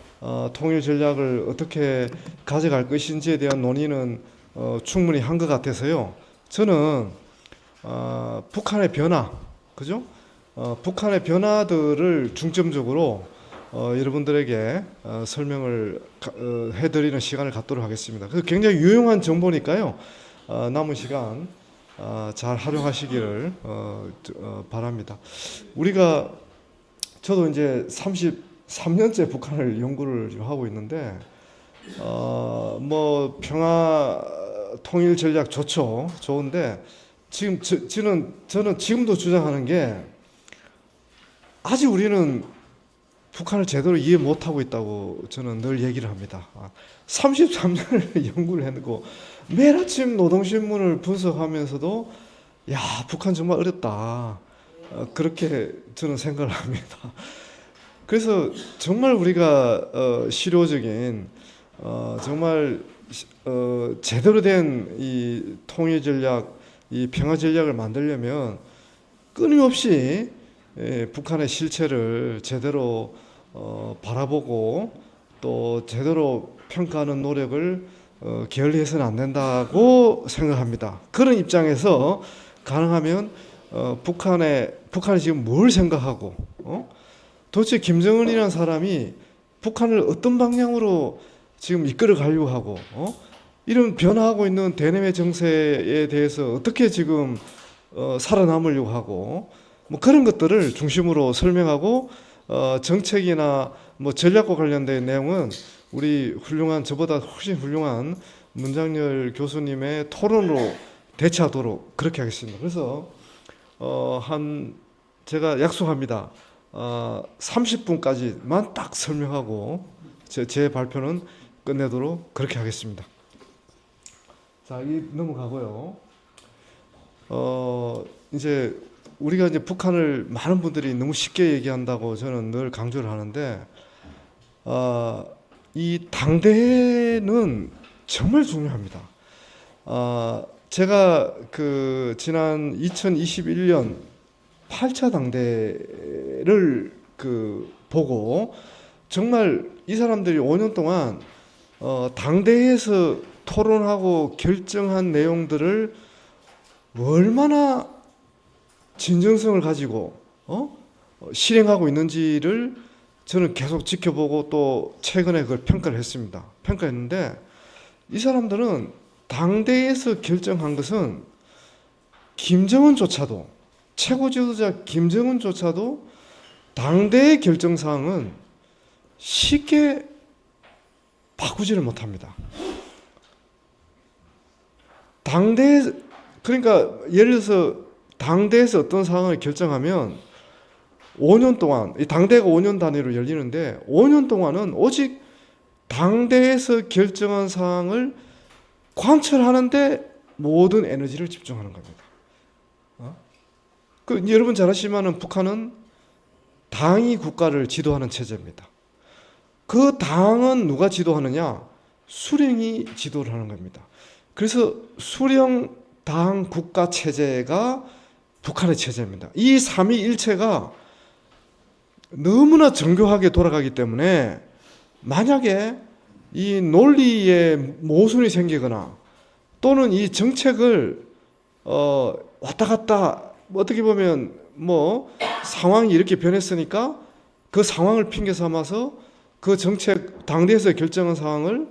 통일 전략을 어떻게 가져갈 것인지에 대한 논의는 충분히 한 것 같아서요. 저는 북한의 변화, 그죠? 북한의 변화들을 중점적으로 여러분들에게 설명을 해드리는 시간을 갖도록 하겠습니다. 그래서 굉장히 유용한 정보니까요. 남은 시간 잘 활용하시기를 바랍니다. 우리가 저도 이제 33년째 북한을 연구를 하고 있는데 뭐 평화 통일 전략 좋죠. 좋은데 지금 저는 지금도 주장하는 게 아직 우리는 북한을 제대로 이해 못하고 있다고 저는 늘 얘기를 합니다. 33년을 연구를 했고 매일 아침 노동신문을 분석하면서도 야 북한 정말 어렵다 그렇게 저는 생각을 합니다. 그래서 정말 우리가 실효적인 정말 제대로 된 이 통일 전략, 이 평화 전략을 만들려면 끊임없이 북한의 실체를 제대로 바라보고 또 제대로 평가하는 노력을 게을리해서는 안 된다고 생각합니다. 그런 입장에서 가능하면 북한이 지금 뭘 생각하고 도대체 김정은이라는 사람이 북한을 어떤 방향으로 지금 이끌어 가려고 하고 이런 변화하고 있는 대내외 정세에 대해서 어떻게 지금 살아남으려고 하고 뭐 그런 것들을 중심으로 설명하고 정책이나 뭐 전략과 관련된 내용은 우리 훌륭한 저보다 훨씬 훌륭한 문장열 교수님의 토론으로 대체하도록 그렇게 하겠습니다. 그래서 제가 약속합니다. 30분까지만 딱 설명하고 제 발표는 끝내도록 그렇게 하겠습니다. 자, 이 넘어가고요. 이제 우리가 이제 북한을 많은 분들이 너무 쉽게 얘기한다고 저는 늘 강조를 하는데 이 당대는 정말 중요합니다. 제가 그 지난 2021년 8차 당대를 그 보고 정말 이 사람들이 5년 동안 당대에서 토론하고 결정한 내용들을 얼마나 진정성을 가지고 실행하고 있는지를 저는 계속 지켜보고 또 최근에 그걸 평가를 했습니다. 평가했는데 이 사람들은 당대에서 결정한 것은 김정은조차도, 최고 지도자 김정은조차도 당대의 결정사항은 쉽게 바꾸지를 못합니다. 그러니까 예를 들어서 당대에서 어떤 사항을 결정하면 5년 동안, 이 당대가 5년 단위로 열리는데 5년 동안은 오직 당대에서 결정한 사항을 관철하는데 모든 에너지를 집중하는 겁니다. 여러분 잘 아시지만 북한은 당이 국가를 지도하는 체제입니다. 그 당은 누가 지도하느냐? 수령이 지도를 하는 겁니다. 그래서 수령 당 국가 체제가 북한의 체제입니다. 이 삼위일체가 너무나 정교하게 돌아가기 때문에 만약에 이 논리에 모순이 생기거나 또는 이 정책을 왔다 갔다 어떻게 보면 상황이 이렇게 변했으니까 그 상황을 핑계 삼아서 그 정책 당대에서 결정한 상황을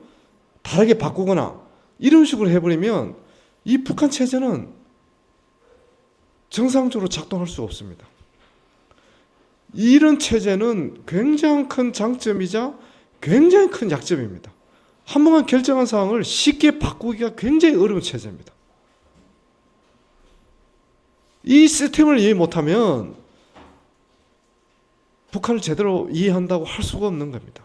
다르게 바꾸거나 이런 식으로 해버리면 이 북한 체제는 정상적으로 작동할 수가 없습니다. 이런 체제는 굉장히 큰 장점이자 굉장히 큰 약점입니다. 한번 결정한 사항을 쉽게 바꾸기가 굉장히 어려운 체제입니다. 이 시스템을 이해 못하면 북한을 제대로 이해한다고 할 수가 없는 겁니다.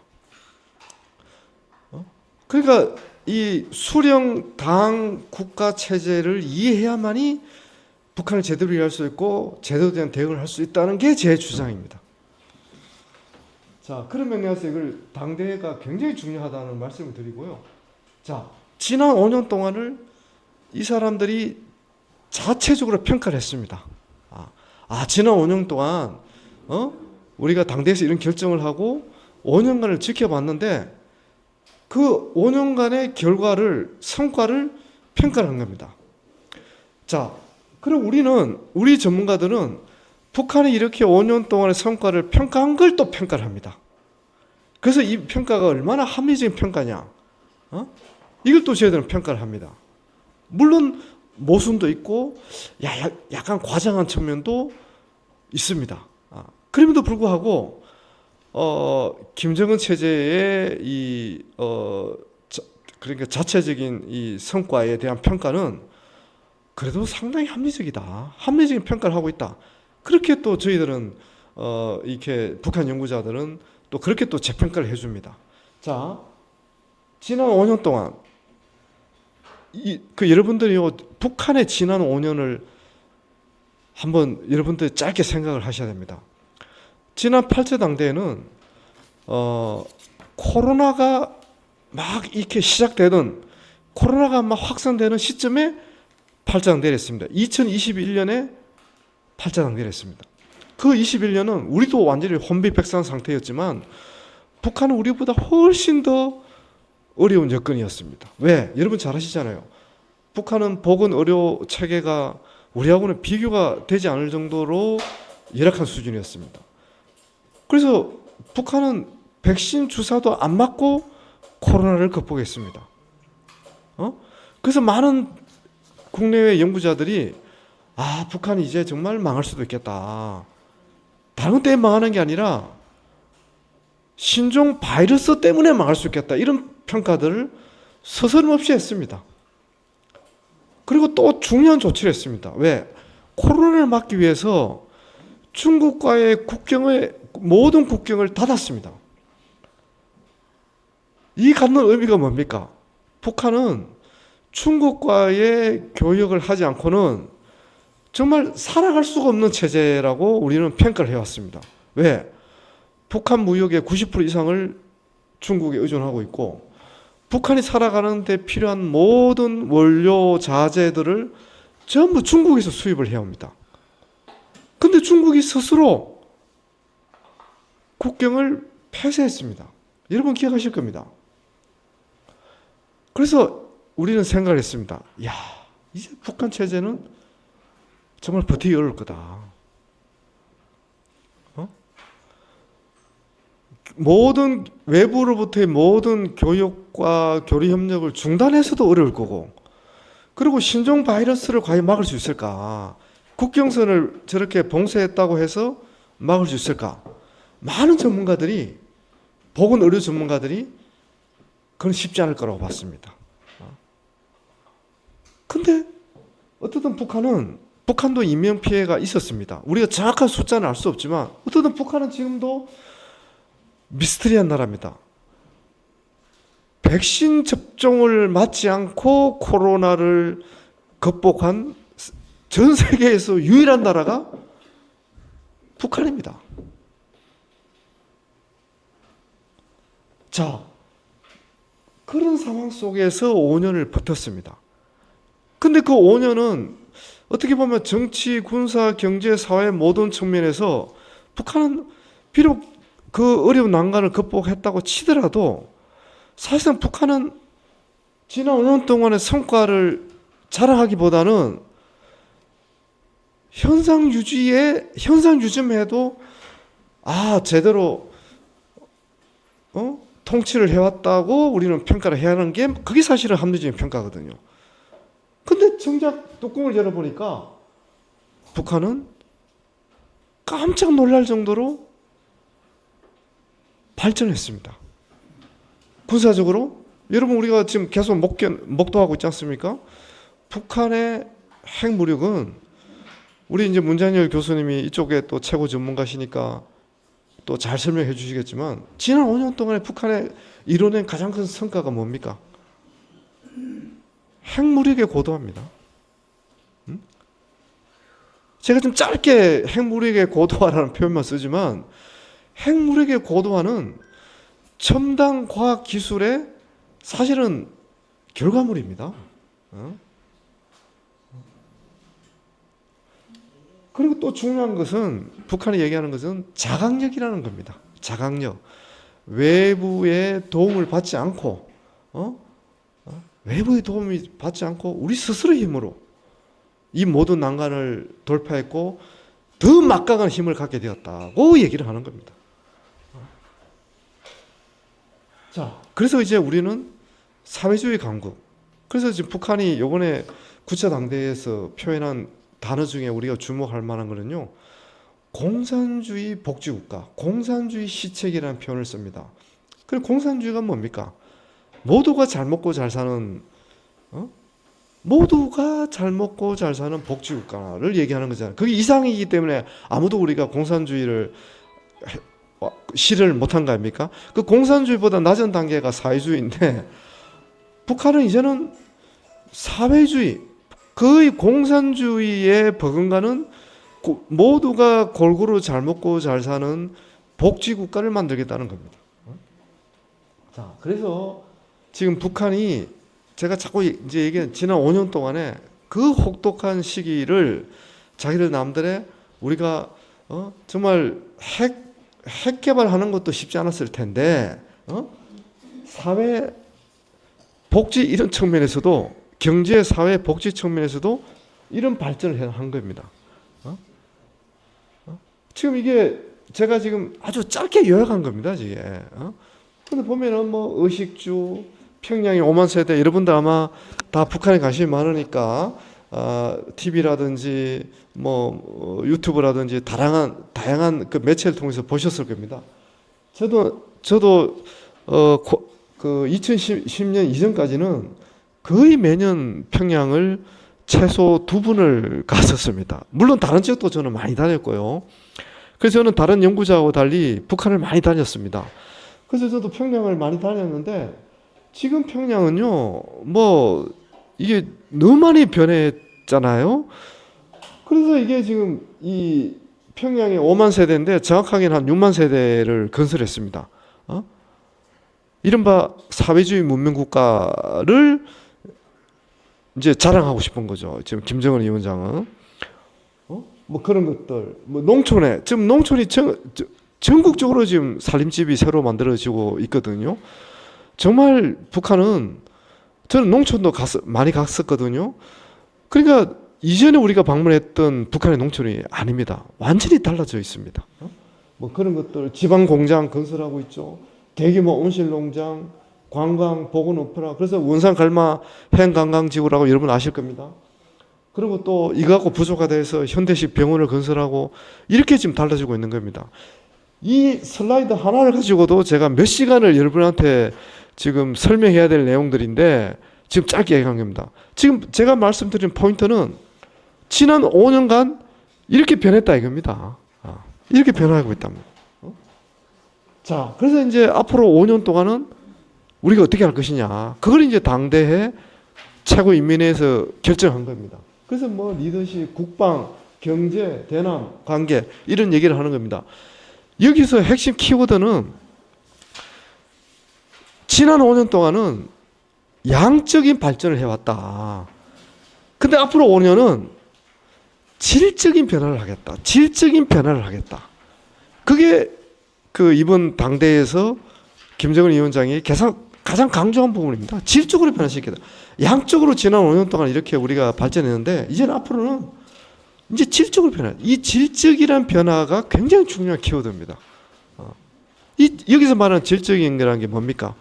그러니까 이 수령 당 국가 체제를 이해해야만이 북한을 제대로 이해할 수 있고 제대로 된 대응을 할 수 있다는 게 제 주장입니다. 자, 그런 면에서 이걸 당대가 굉장히 중요하다는 말씀을 드리고요. 자, 지난 5년 동안을 이 사람들이 자체적으로 평가를 했습니다. 지난 5년 동안 우리가 당대에서 이런 결정을 하고 5년간을 지켜봤는데 그 5년간의 성과를 평가를 한 겁니다. 자, 그럼 우리 전문가들은 북한이 이렇게 5년 동안의 성과를 평가한 걸 또 평가를 합니다. 그래서 이 평가가 얼마나 합리적인 평가냐, 이걸 또 저희들은 평가를 합니다. 물론 모순도 있고 약간 과장한 측면도 있습니다. 그럼에도 불구하고 김정은 체제의 그러니까 자체적인 이 성과에 대한 평가는 그래도 상당히 합리적이다. 합리적인 평가를 하고 있다. 그렇게 또 저희들은 이렇게 북한 연구자들은 또 그렇게 또 재평가를 해줍니다. 자, 지난 5년 동안 여러분들이 북한의 지난 5년을 한번 여러분들이 짧게 생각을 하셔야 됩니다. 지난 8차 당대에는 코로나가 막 이렇게 시작되던 코로나가 막 확산되는 시점에 8차 당대를 했습니다. 2021년에 8차 당대를 했습니다. 그 21년은 우리도 완전히 혼비백산 상태였지만 북한은 우리보다 훨씬 더 어려운 여건이었습니다. 왜? 여러분 잘 아시잖아요. 북한은 보건의료 체계가 우리하고는 비교가 되지 않을 정도로 열악한 수준이었습니다. 그래서 북한은 백신 주사도 안 맞고 코로나를 극복했습니다. 그래서 많은 국내외 연구자들이 북한이 이제 정말 망할 수도 있겠다. 다른 것 때문에 망하는 게 아니라 신종 바이러스 때문에 망할 수 있겠다. 이런 평가들을 서슴없이 했습니다. 그리고 또 중요한 조치를 했습니다. 왜? 코로나를 막기 위해서 중국과의 모든 국경을 닫았습니다. 이 갖는 의미가 뭡니까? 북한은 중국과의 교역을 하지 않고는 정말 살아갈 수가 없는 체제라고 우리는 평가를 해왔습니다. 왜? 북한 무역의 90% 이상을 중국에 의존하고 있고 북한이 살아가는 데 필요한 모든 원료 자재들을 전부 중국에서 수입을 해야 합니다. 근데 중국이 스스로 국경을 폐쇄했습니다. 여러분 기억하실 겁니다. 그래서 우리는 생각을 했습니다. 야, 이제 북한 체제는 정말 버티기 어려울 거다. 모든 외부로부터의 모든 교육과 교류 협력을 중단해서도 어려울 거고, 그리고 신종 바이러스를 과연 막을 수 있을까? 국경선을 저렇게 봉쇄했다고 해서 막을 수 있을까? 많은 전문가들이, 보건 의료 전문가들이 그건 쉽지 않을 거라고 봤습니다. 근데 어떻든 북한도 인명피해가 있었습니다. 우리가 정확한 숫자는 알 수 없지만 어떻든 북한은 지금도 미스터리한 나라입니다. 백신 접종을 맞지 않고 코로나를 극복한 전 세계에서 유일한 나라가 북한입니다. 자, 그런 상황 속에서 5년을 버텼습니다. 근데 그 5년은 어떻게 보면 정치, 군사, 경제, 사회 모든 측면에서 북한은 비록 그 어려운 난관을 극복했다고 치더라도 사실상 북한은 지난 5년 동안의 성과를 자랑하기보다는 현상 유지만 해도 제대로 통치를 해왔다고 우리는 평가를 해야 하는 게 그게 사실은 합리적인 평가거든요. 근데 정작 뚜껑을 열어보니까 북한은 깜짝 놀랄 정도로 발전했습니다. 군사적으로 여러분 우리가 지금 계속 목도하고 있지 않습니까? 북한의 핵무력은 우리 이제 문장열 교수님이 이쪽에 또 최고 전문가시니까 또 잘 설명해 주시겠지만 지난 5년 동안에 북한의 이뤄낸 가장 큰 성과가 뭡니까? 핵무력의 고도화입니다. 제가 좀 짧게 핵무력의 고도화라는 표현만 쓰지만 핵무력의 고도화는 첨단 과학 기술의 사실은 결과물입니다. 그리고 또 중요한 것은 북한이 얘기하는 것은 자강력이라는 겁니다. 자강력. 외부의 도움을 받지 않고 외부의 도움이 받지 않고 우리 스스로의 힘으로 이 모든 난관을 돌파했고 더 막강한 힘을 갖게 되었다고 얘기를 하는 겁니다. 자, 그래서 이제 우리는 사회주의 강국. 그래서 지금 북한이 이번에 9차 당대회에서 표현한 단어 중에 우리가 주목할 만한 거는요, 공산주의 복지국가, 공산주의 시책이라는 표현을 씁니다. 그리고 공산주의가 뭡니까? 모두가 잘 먹고 잘 사는, 모두가 잘 먹고 잘 사는 복지국가를 얘기하는 거잖아요. 그게 이상이기 때문에 아무도 우리가 공산주의를 실현을 못한 거 아닙니까? 그 공산주의보다 낮은 단계가 사회주의인데 북한은 이제는 사회주의, 거의 공산주의에 버금가는 모두가 골고루 잘 먹고 잘 사는 복지국가를 만들겠다는 겁니다. 자, 그래서 지금 북한이 제가 자꾸 이제 얘기한 지난 5년 동안에 그 혹독한 시기를 자기들 남들의 우리가 정말 핵 개발하는 것도 쉽지 않았을 텐데 사회 복지 이런 측면에서도 경제 사회 복지 측면에서도 이런 발전을 한 겁니다. 지금 이게 제가 지금 아주 짧게 요약한 겁니다. 이게. 근데 보면은 뭐 의식주, 평양의 5만 세대 여러분들 아마 다 북한에 관심이 많으니까 TV라든지 뭐 유튜브라든지 다양한 그 매체를 통해서 보셨을 겁니다. 저도 그 2010년 이전까지는 거의 매년 평양을 최소 2번을 갔었습니다. 물론 다른 지역도 저는 많이 다녔고요. 그래서 저는 다른 연구자하고 달리 북한을 많이 다녔습니다. 그래서 저도 평양을 많이 다녔는데 지금 평양은요, 뭐 이게 너무 많이 변했잖아요. 그래서 이게 지금 이 평양의 5만 세대인데 정확하게는 한 6만 세대를 건설했습니다. 이른바 사회주의 문명 국가를 이제 자랑하고 싶은 거죠. 지금 김정은 위원장은 뭐 그런 것들, 뭐 농촌에 지금 농촌이 전국적으로 지금 살림집이 새로 만들어지고 있거든요. 정말 북한은 저는 농촌도 많이 갔었거든요. 그러니까 이전에 우리가 방문했던 북한의 농촌이 아닙니다. 완전히 달라져 있습니다. 뭐 그런 것들 지방 공장 건설하고 있죠. 대규모 온실 농장, 관광 보건 인프라. 그래서 원산 갈마 해양관광지구라고 여러분 아실 겁니다. 그리고 또 이거 갖고 부조가 돼서 현대식 병원을 건설하고 이렇게 지금 달라지고 있는 겁니다. 이 슬라이드 하나를 가지고도 제가 몇 시간을 여러분한테 지금 설명해야 될 내용들인데 지금 짧게 얘기한 겁니다. 지금 제가 말씀드린 포인트는 지난 5년간 이렇게 변했다 이겁니다. 이렇게 변화하고 있답니다. 자, 그래서 이제 앞으로 5년 동안은 우리가 어떻게 할 것이냐. 그걸 이제 당대회 최고인민회에서 결정한 겁니다. 그래서 뭐 리더십, 국방, 경제, 대남, 관계 이런 얘기를 하는 겁니다. 여기서 핵심 키워드는 지난 5년 동안은 양적인 발전을 해왔다. 근데 앞으로 5년은 질적인 변화를 하겠다. 질적인 변화를 하겠다. 그게 그 이번 당대에서 김정은 위원장이 가장 강조한 부분입니다. 질적으로 변화시키다. 양적으로 지난 5년 동안 이렇게 우리가 발전했는데 이제는 앞으로는 이제 질적으로 변화. 이 질적이란 변화가 굉장히 중요한 키워드입니다. 여기서 말하는 질적인 거라는 게 뭡니까?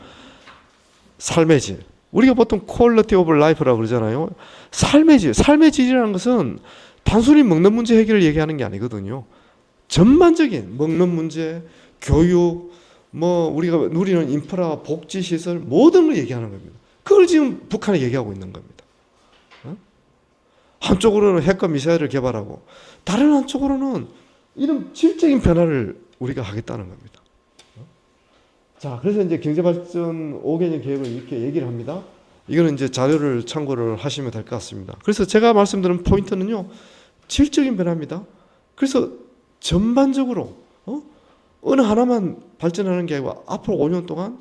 삶의 질. 우리가 보통 퀄리티 오브 라이프라고 그러잖아요. 삶의 질. 삶의 질이라는 것은 단순히 먹는 문제 해결을 얘기하는 게 아니거든요. 전반적인 먹는 문제, 교육, 뭐 우리가 누리는 인프라, 복지 시설 모든 걸 얘기하는 겁니다. 그걸 지금 북한이 얘기하고 있는 겁니다. 한쪽으로는 핵과 미사일을 개발하고 다른 한쪽으로는 이런 질적인 변화를 우리가 하겠다는 겁니다. 자, 그래서 이제 경제발전 5개년 계획을 이렇게 얘기를 합니다. 이거는 이제 자료를 참고를 하시면 될 것 같습니다. 그래서 제가 말씀드린 포인트는요, 질적인 변화입니다. 그래서 전반적으로 어느 하나만 발전하는 게 아니고 앞으로 5년 동안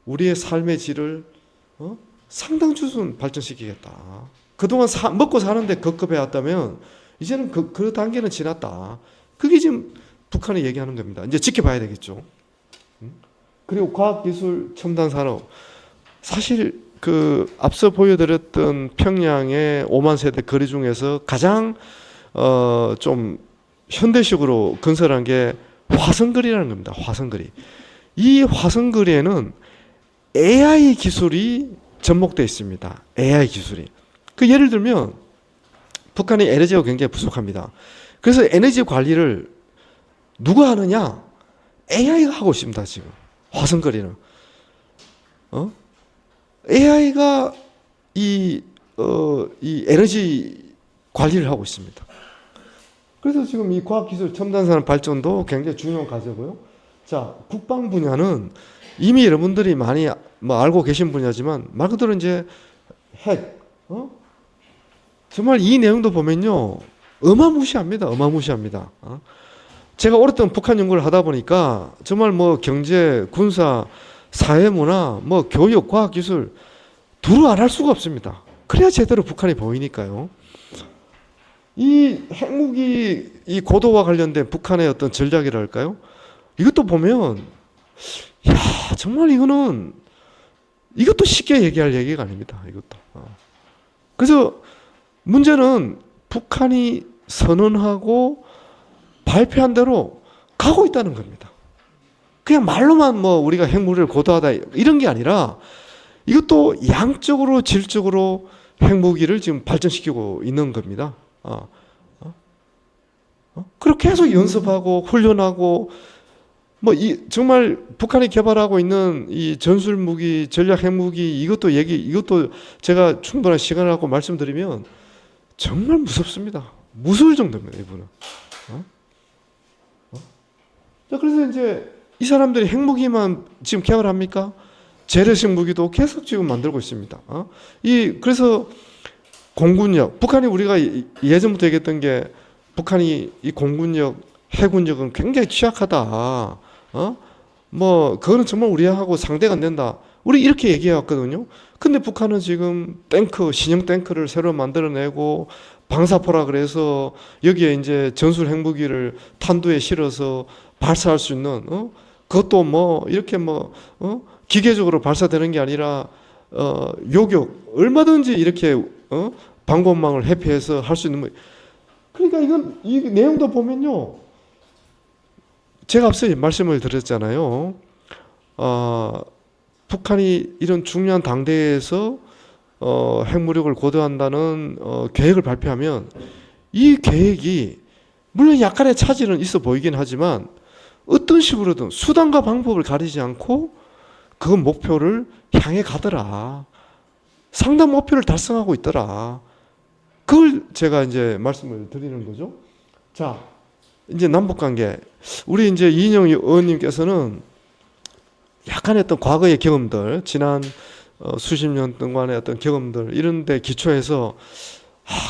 우리의 삶의 질을 상당 수준 발전시키겠다. 그동안 먹고 사는데 급급해왔다면 이제는 그 단계는 지났다. 그게 지금 북한이 얘기하는 겁니다. 이제 지켜봐야 되겠죠. 그리고 과학기술 첨단산업. 사실 그 앞서 보여드렸던 평양의 5만 세대 거리 중에서 가장 좀 현대식으로 건설한 게 화성거리라는 겁니다. 화성거리. 이 화성거리에는 AI 기술이 접목되어 있습니다. AI 기술이. 그 예를 들면 북한의 에너지가 굉장히 부족합니다. 그래서 에너지 관리를 누가 하느냐? AI가 하고 있습니다. 지금 화성거리는. AI가 이 에너지 관리를 하고 있습니다. 그래서 지금 이 과학기술 첨단산업 발전도 굉장히 중요한 과제고요. 자, 국방 분야는 이미 여러분들이 많이 뭐 알고 계신 분야지만 말 그대로 이제 핵, 정말 이 내용도 보면요, 어마무시합니다. 어마무시합니다. 제가 오랫동안 북한 연구를 하다 보니까 정말 뭐 경제, 군사, 사회문화, 뭐 교육, 과학기술 두루 안 할 수가 없습니다. 그래야 제대로 북한이 보이니까요. 이 핵무기 이 고도와 관련된 북한의 어떤 전략이랄까요? 이것도 보면 야, 정말 이것도 쉽게 얘기할 얘기가 아닙니다. 이것도. 그래서 문제는 북한이 선언하고 발표한 대로 가고 있다는 겁니다. 그냥 말로만 뭐 우리가 핵무기를 고도하다 이런 게 아니라 이것도 양적으로 질적으로 핵무기를 지금 발전시키고 있는 겁니다. 그렇게 계속 연습하고 훈련하고 뭐 정말 북한이 개발하고 있는 이 전술 무기, 전략 핵무기 이것도 제가 충분한 시간을 갖고 말씀드리면 정말 무섭습니다. 무서울 정도입니다, 이분은. 자, 그래서 이제 이 사람들이 핵무기만 지금 개발합니까? 재래식 무기도 계속 지금 만들고 있습니다. 그래서 공군력, 북한이 우리가 예전부터 얘기했던 게 북한이 이 공군력, 해군력은 굉장히 취약하다. 뭐 그거는 정말 우리하고 상대가 안 된다. 우리 이렇게 얘기해 왔거든요. 근데 북한은 지금 탱크, 신형 탱크를 새로 만들어내고 방사포라 그래서 여기에 이제 전술 핵무기를 탄두에 실어서 발사할 수 있는 그것도 뭐 이렇게 뭐 기계적으로 발사되는 게 아니라 요격 얼마든지 이렇게 방공망을 해피해서 할 수 있는 거. 그러니까 이건 이 내용도 보면요. 제가 앞서 말씀을 드렸잖아요. 북한이 이런 중요한 당대에서 핵무력을 고도한다는 계획을 발표하면 이 계획이 물론 약간의 차질은 있어 보이긴 하지만 어떤 식으로든 수단과 방법을 가리지 않고 그 목표를 향해 가더라. 상당 목표를 달성하고 있더라. 그걸 제가 이제 말씀을 드리는 거죠. 자, 이제 남북관계. 우리 이제 이인영 의원님께서는 약간의 어떤 과거의 경험들, 지난 수십 년 동안의 어떤 경험들, 이런 데 기초해서,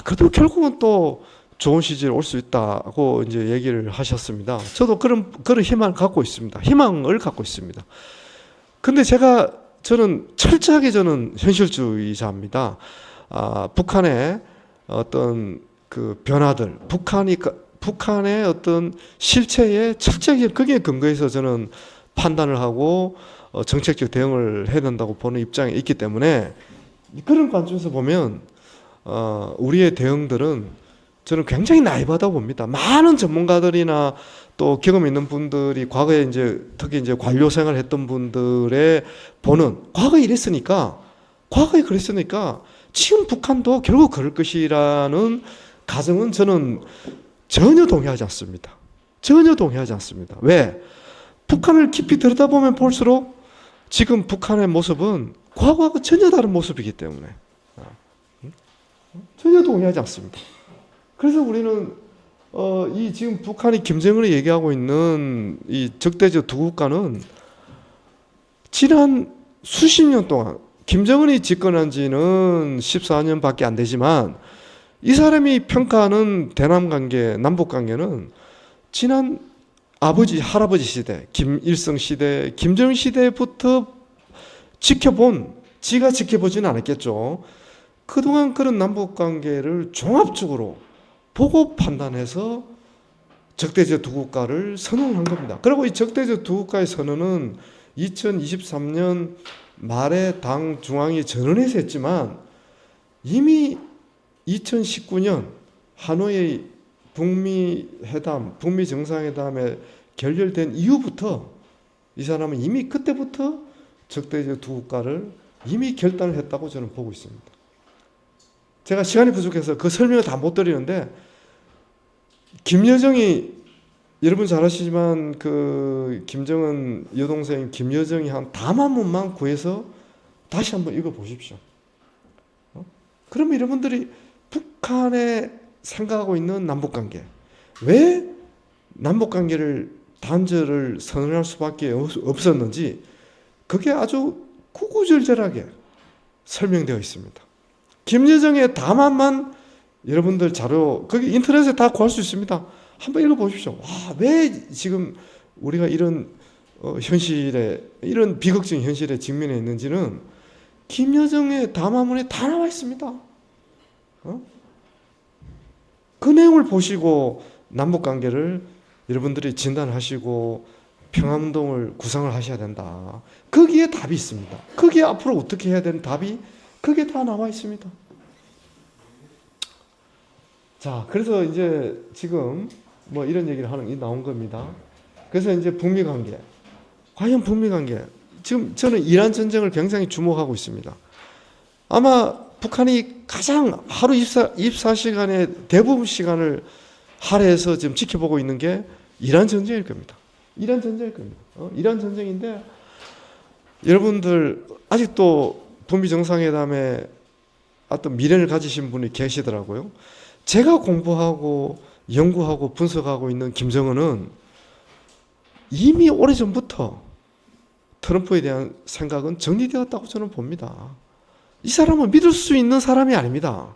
그래도 결국은 또 좋은 시절이 올 수 있다고 이제 얘기를 하셨습니다. 저도 그런 희망을 갖고 있습니다. 희망을 갖고 있습니다. 근데 저는 철저하게 현실주의자입니다. 북한의 어떤 그 변화들, 북한의 어떤 실체에 철저하게 거기에 근거해서 저는 판단을 하고 정책적 대응을 해야 된다고 보는 입장에 있기 때문에 그런 관점에서 보면 우리의 대응들은 저는 굉장히 나이바다 봅니다. 많은 전문가들이나 또 경험 있는 분들이 과거에 이제 특히 이제 관료 생활을 했던 분들의 보는 과거에 그랬으니까 지금 북한도 결국 그럴 것이라는 가정은 저는 전혀 동의하지 않습니다. 전혀 동의하지 않습니다. 왜? 북한을 깊이 들여다보면 볼수록 지금 북한의 모습은 과거하고 전혀 다른 모습이기 때문에 전혀 동의하지 않습니다. 그래서 우리는 이 지금 북한이 김정은이 얘기하고 있는 이 적대적 두 국가는 지난 수십 년 동안 김정은이 집권한 지는 14년밖에 안 되지만 이 사람이 평가하는 대남 관계, 남북 관계는 지난 아버지, 할아버지 시대, 김일성 시대, 김정은 시대부터 지가 지켜보지는 않았겠죠. 그동안 그런 남북 관계를 종합적으로 보고 판단해서 적대적 두 국가를 선언한 겁니다. 그리고 이 적대적 두 국가의 선언은 2023년 말에 당 중앙이 전원해서 했지만 이미 2019년 하노이 북미 정상회담에 결렬된 이후부터 이 사람은 이미 그때부터 적대적 두 국가를 이미 결단을 했다고 저는 보고 있습니다. 제가 시간이 부족해서 그 설명을 다 못 드리는데 김여정이 여러분 잘 아시지만 그 김정은 여동생 김여정이 한 담화문만 구해서 다시 한번 읽어보십시오. 그러면 여러분들이 북한에 생각하고 있는 남북관계, 왜 남북관계를 단절을 선언할 수밖에 없었는지 그게 아주 구구절절하게 설명되어 있습니다. 김여정의 담화만 여러분들 자료 거기 인터넷에 다 구할 수 있습니다. 한번 읽어보십시오. 와, 왜 지금 우리가 이런 현실에 이런 비극적인 현실에 직면해 있는지는 김여정의 담화문에 다 나와 있습니다. 그 내용을 보시고 남북관계를 여러분들이 진단하시고 평화운동을 구상을 하셔야 된다. 거기에 답이 있습니다. 거기에 앞으로 어떻게 해야 되는 답이 그게 다 나와 있습니다. 자, 그래서 이제 지금 뭐 이런 얘기를 나온 겁니다. 그래서 이제 북미 관계. 과연 북미 관계. 지금 저는 이란 전쟁을 굉장히 주목하고 있습니다. 아마 북한이 가장 하루 24시간의 대부분 시간을 할애해서 지금 지켜보고 있는 게 이란 전쟁일 겁니다. 이란 전쟁일 겁니다. 이란 전쟁인데 여러분들 아직도 북미 정상회담에 어떤 미련을 가지신 분이 계시더라고요. 제가 공부하고 연구하고 분석하고 있는 김정은은 이미 오래전부터 트럼프에 대한 생각은 정리되었다고 저는 봅니다. 이 사람은 믿을 수 있는 사람이 아닙니다.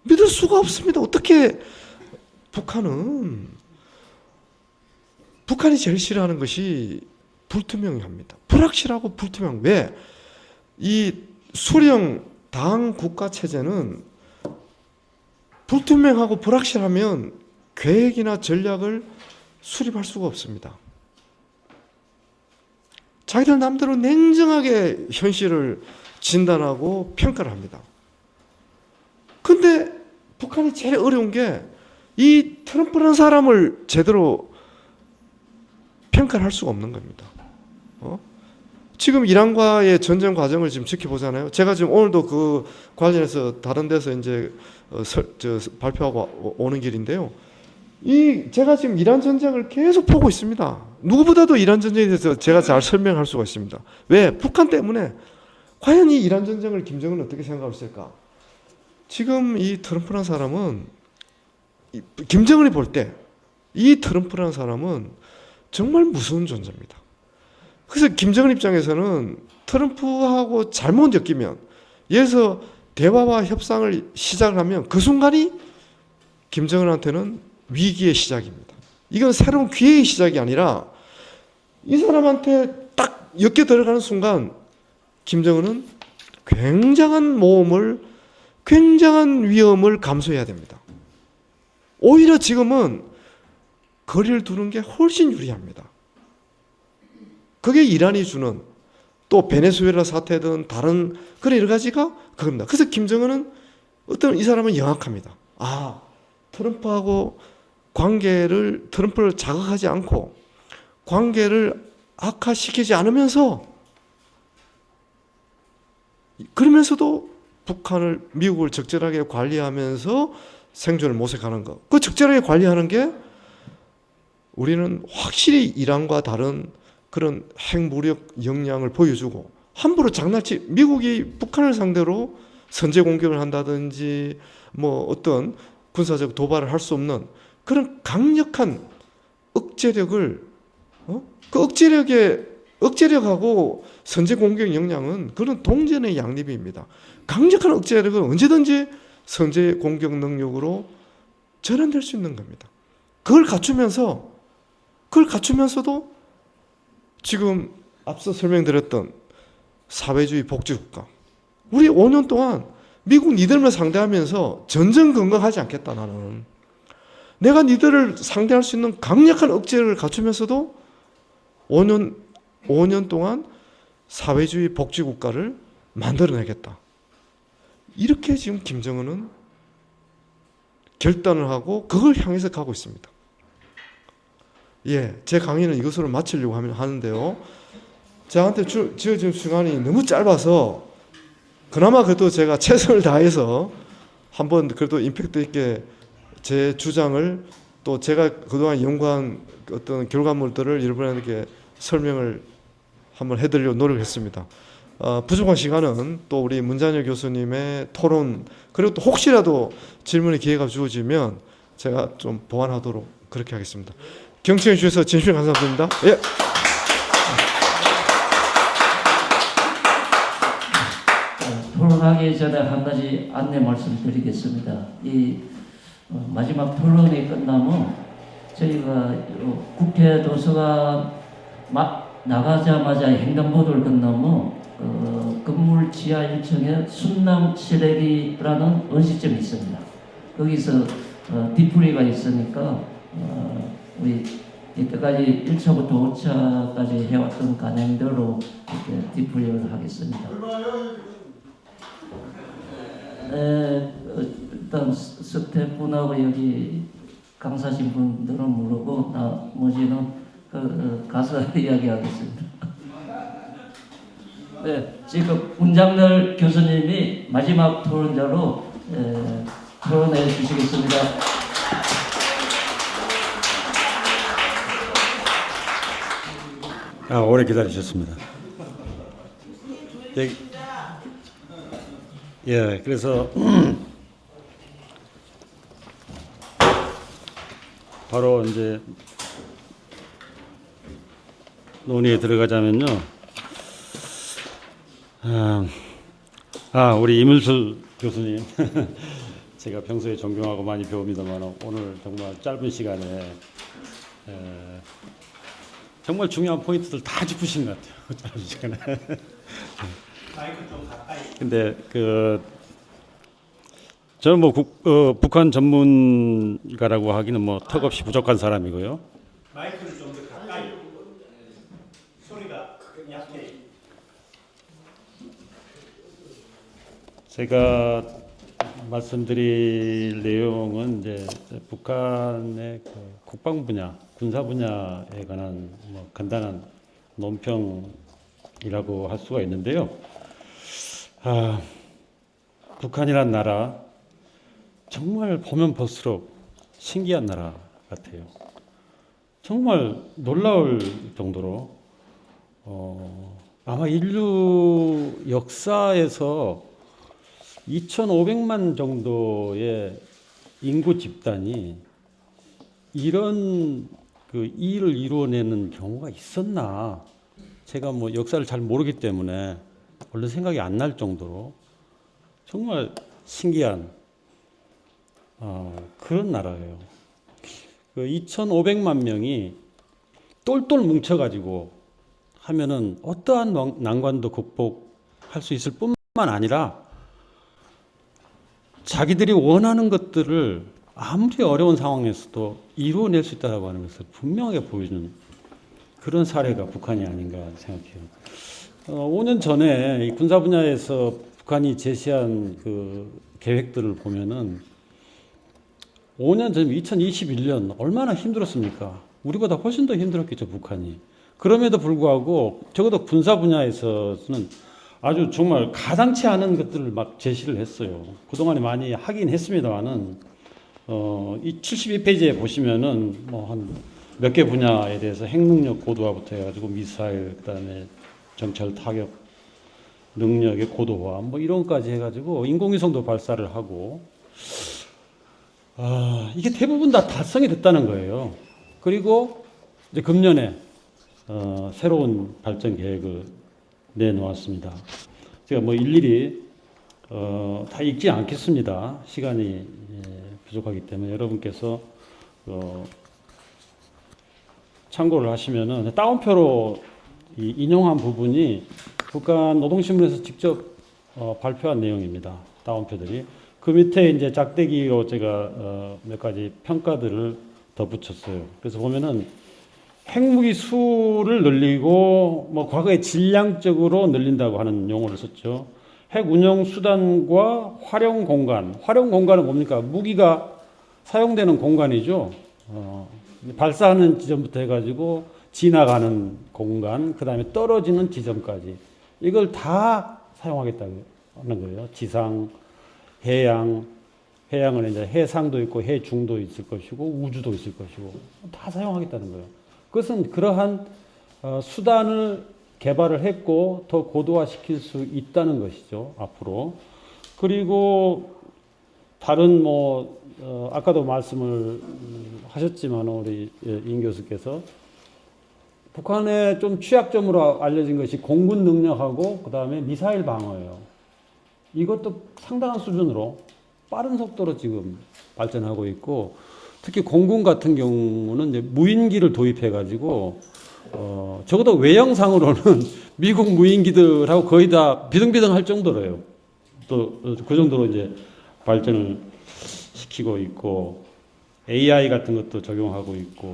믿을 수가 없습니다. 어떻게 북한은 북한이 제일 싫어하는 것이 불투명합니다. 불확실하고 불투명. 왜? 이 수령 당 국가 체제는 불투명하고 불확실하면 계획이나 전략을 수립할 수가 없습니다. 자기들 남대로 냉정하게 현실을 진단하고 평가를 합니다. 근데 북한이 제일 어려운 게 이 트럼프라는 사람을 제대로 평가를 할 수가 없는 겁니다. 지금 이란과의 전쟁 과정을 지금 지켜보잖아요. 제가 지금 오늘도 그 관련해서 다른 데서 이제 발표하고 오는 길인데요. 제가 지금 이란 전쟁을 계속 보고 있습니다. 누구보다도 이란 전쟁에 대해서 제가 잘 설명할 수가 있습니다. 왜? 북한 때문에. 과연 이 이란 전쟁을 김정은은 어떻게 생각하고 있을까? 지금 이 트럼프라는 사람은, 김정은이 볼 때 이 트럼프라는 사람은 정말 무서운 존재입니다. 그래서 김정은 입장에서는 트럼프하고 잘못 엮이면, 예를 들어서 대화와 협상을 시작을 하면 그 순간이 김정은한테는 위기의 시작입니다. 이건 새로운 기회의 시작이 아니라 이 사람한테 딱 엮여 들어가는 순간 김정은은 굉장한 모험을, 굉장한 위험을 감수해야 됩니다. 오히려 지금은 거리를 두는 게 훨씬 유리합니다. 그게 이란이 주는, 또 베네수엘라 사태든 다른 그런 여러 가지가 그겁니다. 그래서 김정은은 이 사람은 영악합니다. 트럼프하고 트럼프를 자극하지 않고 관계를 악화시키지 않으면서, 그러면서도 미국을 적절하게 관리하면서 생존을 모색하는 것. 그 적절하게 관리하는 게 우리는 확실히 이란과 다른 그런 핵무력 역량을 보여주고, 함부로 미국이 북한을 상대로 선제 공격을 한다든지 어떤 군사적 도발을 할 수 없는 그런 강력한 억제력을, 그 억제력하고 선제 공격 역량은 그런 동전의 양립입니다. 강력한 억제력은 언제든지 선제 공격 능력으로 전환될 수 있는 겁니다. 그걸 갖추면서도 지금 앞서 설명드렸던 사회주의 복지국가, 우리 5년 동안 미국 니들만 상대하면서 전전긍긍하지 않겠다. 나는 내가 니들을 상대할 수 있는 강력한 억제를 갖추면서도 5년 동안 사회주의 복지국가를 만들어내겠다. 이렇게 지금 김정은은 결단을 하고 그걸 향해서 가고 있습니다. 제 강의는 이것으로 마치려고 하는데요. 저한테 주어진 시간이 너무 짧아서 그나마 그래도 제가 최선을 다해서 한번 그래도 임팩트 있게 제 주장을, 또 제가 그동안 연구한 어떤 결과물들을 여러분에게 설명을 한번 해드리려고 노력했습니다. 부족한 시간은 또 우리 문잔열 교수님의 토론, 그리고 또 혹시라도 질문의 기회가 주어지면 제가 좀 보완하도록 그렇게 하겠습니다. 경청해 주셔서 진심으로 감사드립니다. 예. 토론하기 전에 한 가지 안내 말씀드리겠습니다. 마지막 토론이 끝나면 저희가 국회 도서관 나가자마자 횡단보도를 건너면 건물 지하 1층에 순남 시래기라는 음식점이 있습니다. 거기서 뒤풀이가 있으니까 우리 이때까지 1차부터 5차까지 해왔던 관행대로 이렇게 뒤풀이를 하겠습니다. 일단 스태프분하고 여기 강사신 분들은 모르고 나머지는 가서 이야기하겠습니다. 네, 지금 문장열 교수님이 마지막 토론자로 토론해 주시겠습니다. 오래 기다리셨습니다. 그래서 바로 이제 논의에 들어가자면요. 우리 이문술 교수님, 제가 평소에 존경하고 많이 배웁니다만 오늘 정말 짧은 시간에 정말 중요한 포인트들 다 짚으신 것 같아요. 짧은 시간에. 근데 저는 뭐 북한 전문가라고 하기는 뭐 턱없이 부족한 사람이고요. 마이크를 좀 더 가까이. 소리가 약해. 제가 말씀드릴 내용은 이제 북한의 그 국방 분야, 군사 분야에 관한 뭐 간단한 논평이라고 할 수가 있는데요. 북한이란 나라 정말 보면 볼수록 신기한 나라 같아요. 정말 놀라울 정도로 아마 인류 역사에서 2,500만 정도의 인구 집단이 이런 그 일을 이루어내는 경우가 있었나? 제가 뭐 역사를 잘 모르기 때문에 얼른 생각이 안 날 정도로 정말 신기한 그런 나라예요. 그 2,500만 명이 똘똘 뭉쳐가지고 하면은 어떠한 난관도 극복할 수 있을 뿐만 아니라 자기들이 원하는 것들을 아무리 어려운 상황에서도 이루어낼 수 있다고 하는 것을 분명하게 보여주는 그런 사례가 북한이 아닌가 생각해요. 5년 전에 이 군사 분야에서 북한이 제시한 그 계획들을 보면은 5년 전 2021년 얼마나 힘들었습니까? 우리보다 훨씬 더 힘들었겠죠, 북한이. 그럼에도 불구하고 적어도 군사 분야에서는 아주 정말 가당치 않은 것들을 막 제시를 했어요. 그동안에 많이 하긴 했습니다만은 이 72페이지에 보시면은 뭐 한 몇 개 분야에 대해서 핵능력 고도화부터 해가지고 미사일, 그다음에 정찰 타격 능력의 고도화 뭐 이런 것까지 해가지고 인공위성도 발사를 하고 이게 대부분 다 달성이 됐다는 거예요. 그리고 이제 금년에 새로운 발전 계획을 내놓았습니다. 제가 뭐 일일이 다 읽지 않겠습니다. 시간이 부족하기 때문에 여러분께서 참고를 하시면은 따옴표로 인용한 부분이 북한 노동신문에서 직접 발표한 내용입니다. 따옴표들이. 그 밑에 이제 작대기로 제가 몇 가지 평가들을 덧붙였어요. 그래서 보면은 핵무기 수를 늘리고 뭐 과거에 질량적으로 늘린다고 하는 용어를 썼죠. 핵 운영 수단과 활용 공간. 활용 공간은 뭡니까? 무기가 사용되는 공간이죠. 발사하는 지점부터 해가지고 지나가는 공간, 그 다음에 떨어지는 지점까지 이걸 다 사용하겠다는 거예요. 지상, 해양, 해양은 이제 해상도 있고 해중도 있을 것이고 우주도 있을 것이고 다 사용하겠다는 거예요. 그것은 그러한 수단을 개발을 했고 더 고도화시킬 수 있다는 것이죠. 앞으로. 그리고 다른 뭐 아까도 말씀을 하셨지만 우리 임 교수께서 북한의 좀 취약점으로 알려진 것이 공군 능력하고 그 다음에 미사일 방어예요. 이것도 상당한 수준으로 빠른 속도로 지금 발전하고 있고 특히 공군 같은 경우는 이제 무인기를 도입해가지고 적어도 외형상으로는 미국 무인기들하고 거의 다 비등비등할 정도로요. 또 그 정도로 이제 발전을 시키고 있고 AI 같은 것도 적용하고 있고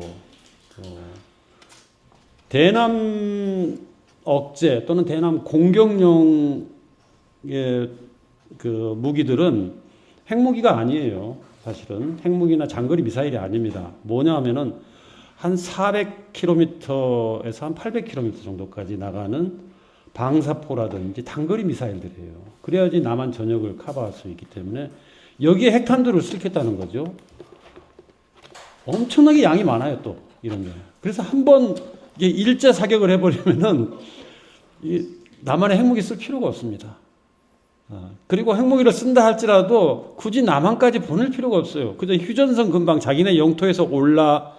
대남 억제 또는 대남 공격용의 그 무기들은 핵무기가 아니에요. 사실은 핵무기나 장거리 미사일이 아닙니다. 뭐냐 하면은 한 400km에서 한 800km 정도까지 나가는 방사포라든지 단거리 미사일들이에요. 그래야지 남한 전역을 커버할 수 있기 때문에 여기에 핵탄두를 싣겠다는 거죠. 엄청나게 양이 많아요, 또 이런 게. 그래서 한번 이게 일제 사격을 해버리면은 남한에 핵무기 쓸 필요가 없습니다. 그리고 핵무기를 쓴다 할지라도 굳이 남한까지 보낼 필요가 없어요. 그저 휴전선 근방 자기네 영토에서 올려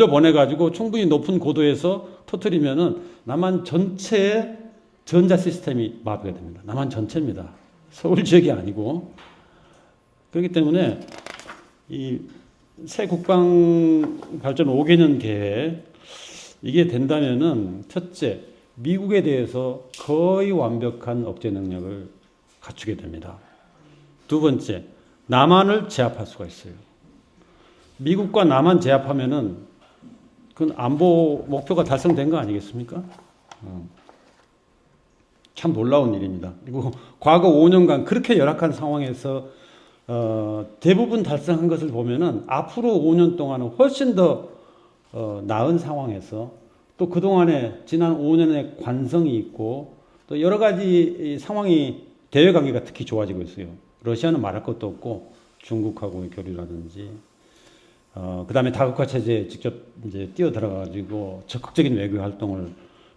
보내가지고 충분히 높은 고도에서 터뜨리면은 남한 전체의 전자 시스템이 마비가 됩니다. 남한 전체입니다. 서울 지역이 아니고. 그렇기 때문에 이 새 국방 발전 5개년 계획 이게 된다면은 첫째, 미국에 대해서 거의 완벽한 억제 능력을 갖추게 됩니다. 두 번째, 남한을 제압할 수가 있어요. 미국과 남한 제압하면은 그건 안보 목표가 달성된 거 아니겠습니까? 참 놀라운 일입니다. 그리고 과거 5년간 그렇게 열악한 상황에서 대부분 달성한 것을 보면은 앞으로 5년 동안은 훨씬 더 나은 상황에서 또 그동안에 지난 5년의 관성이 있고 또 여러 가지 상황이 대외 관계가 특히 좋아지고 있어요. 러시아는 말할 것도 없고 중국하고의 교류라든지 그 다음에 다국화 체제에 직접 이제 뛰어들어가지고 적극적인 외교 활동을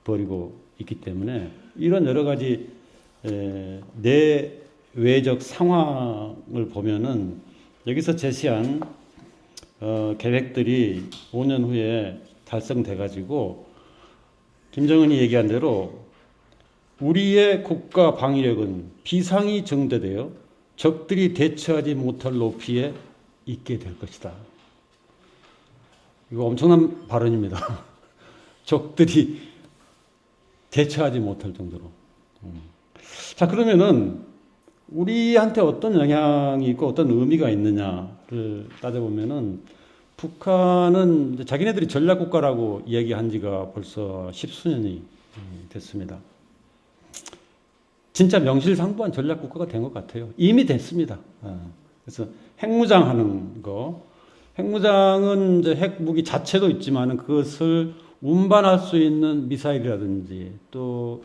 벌이고 있기 때문에 이런 여러 가지 내외적 상황을 보면은 여기서 제시한 계획들이 5년 후에 달성돼가지고 김정은이 얘기한 대로 우리의 국가 방위력은 비상이 정대되어 적들이 대처하지 못할 높이에 있게 될 것이다. 이거 엄청난 발언입니다. 적들이 대처하지 못할 정도로. 자, 그러면은 우리한테 어떤 영향이 있고 어떤 의미가 있느냐를 따져보면은 북한은 이제 자기네들이 전략국가라고 이야기한 지가 벌써 10수년이 됐습니다. 진짜 명실상부한 전략국가가 된 것 같아요. 이미 됐습니다. 그래서 핵무장 하는 거, 핵무장은 이제 핵무기 자체도 있지만 그것을 운반할 수 있는 미사일이라든지 또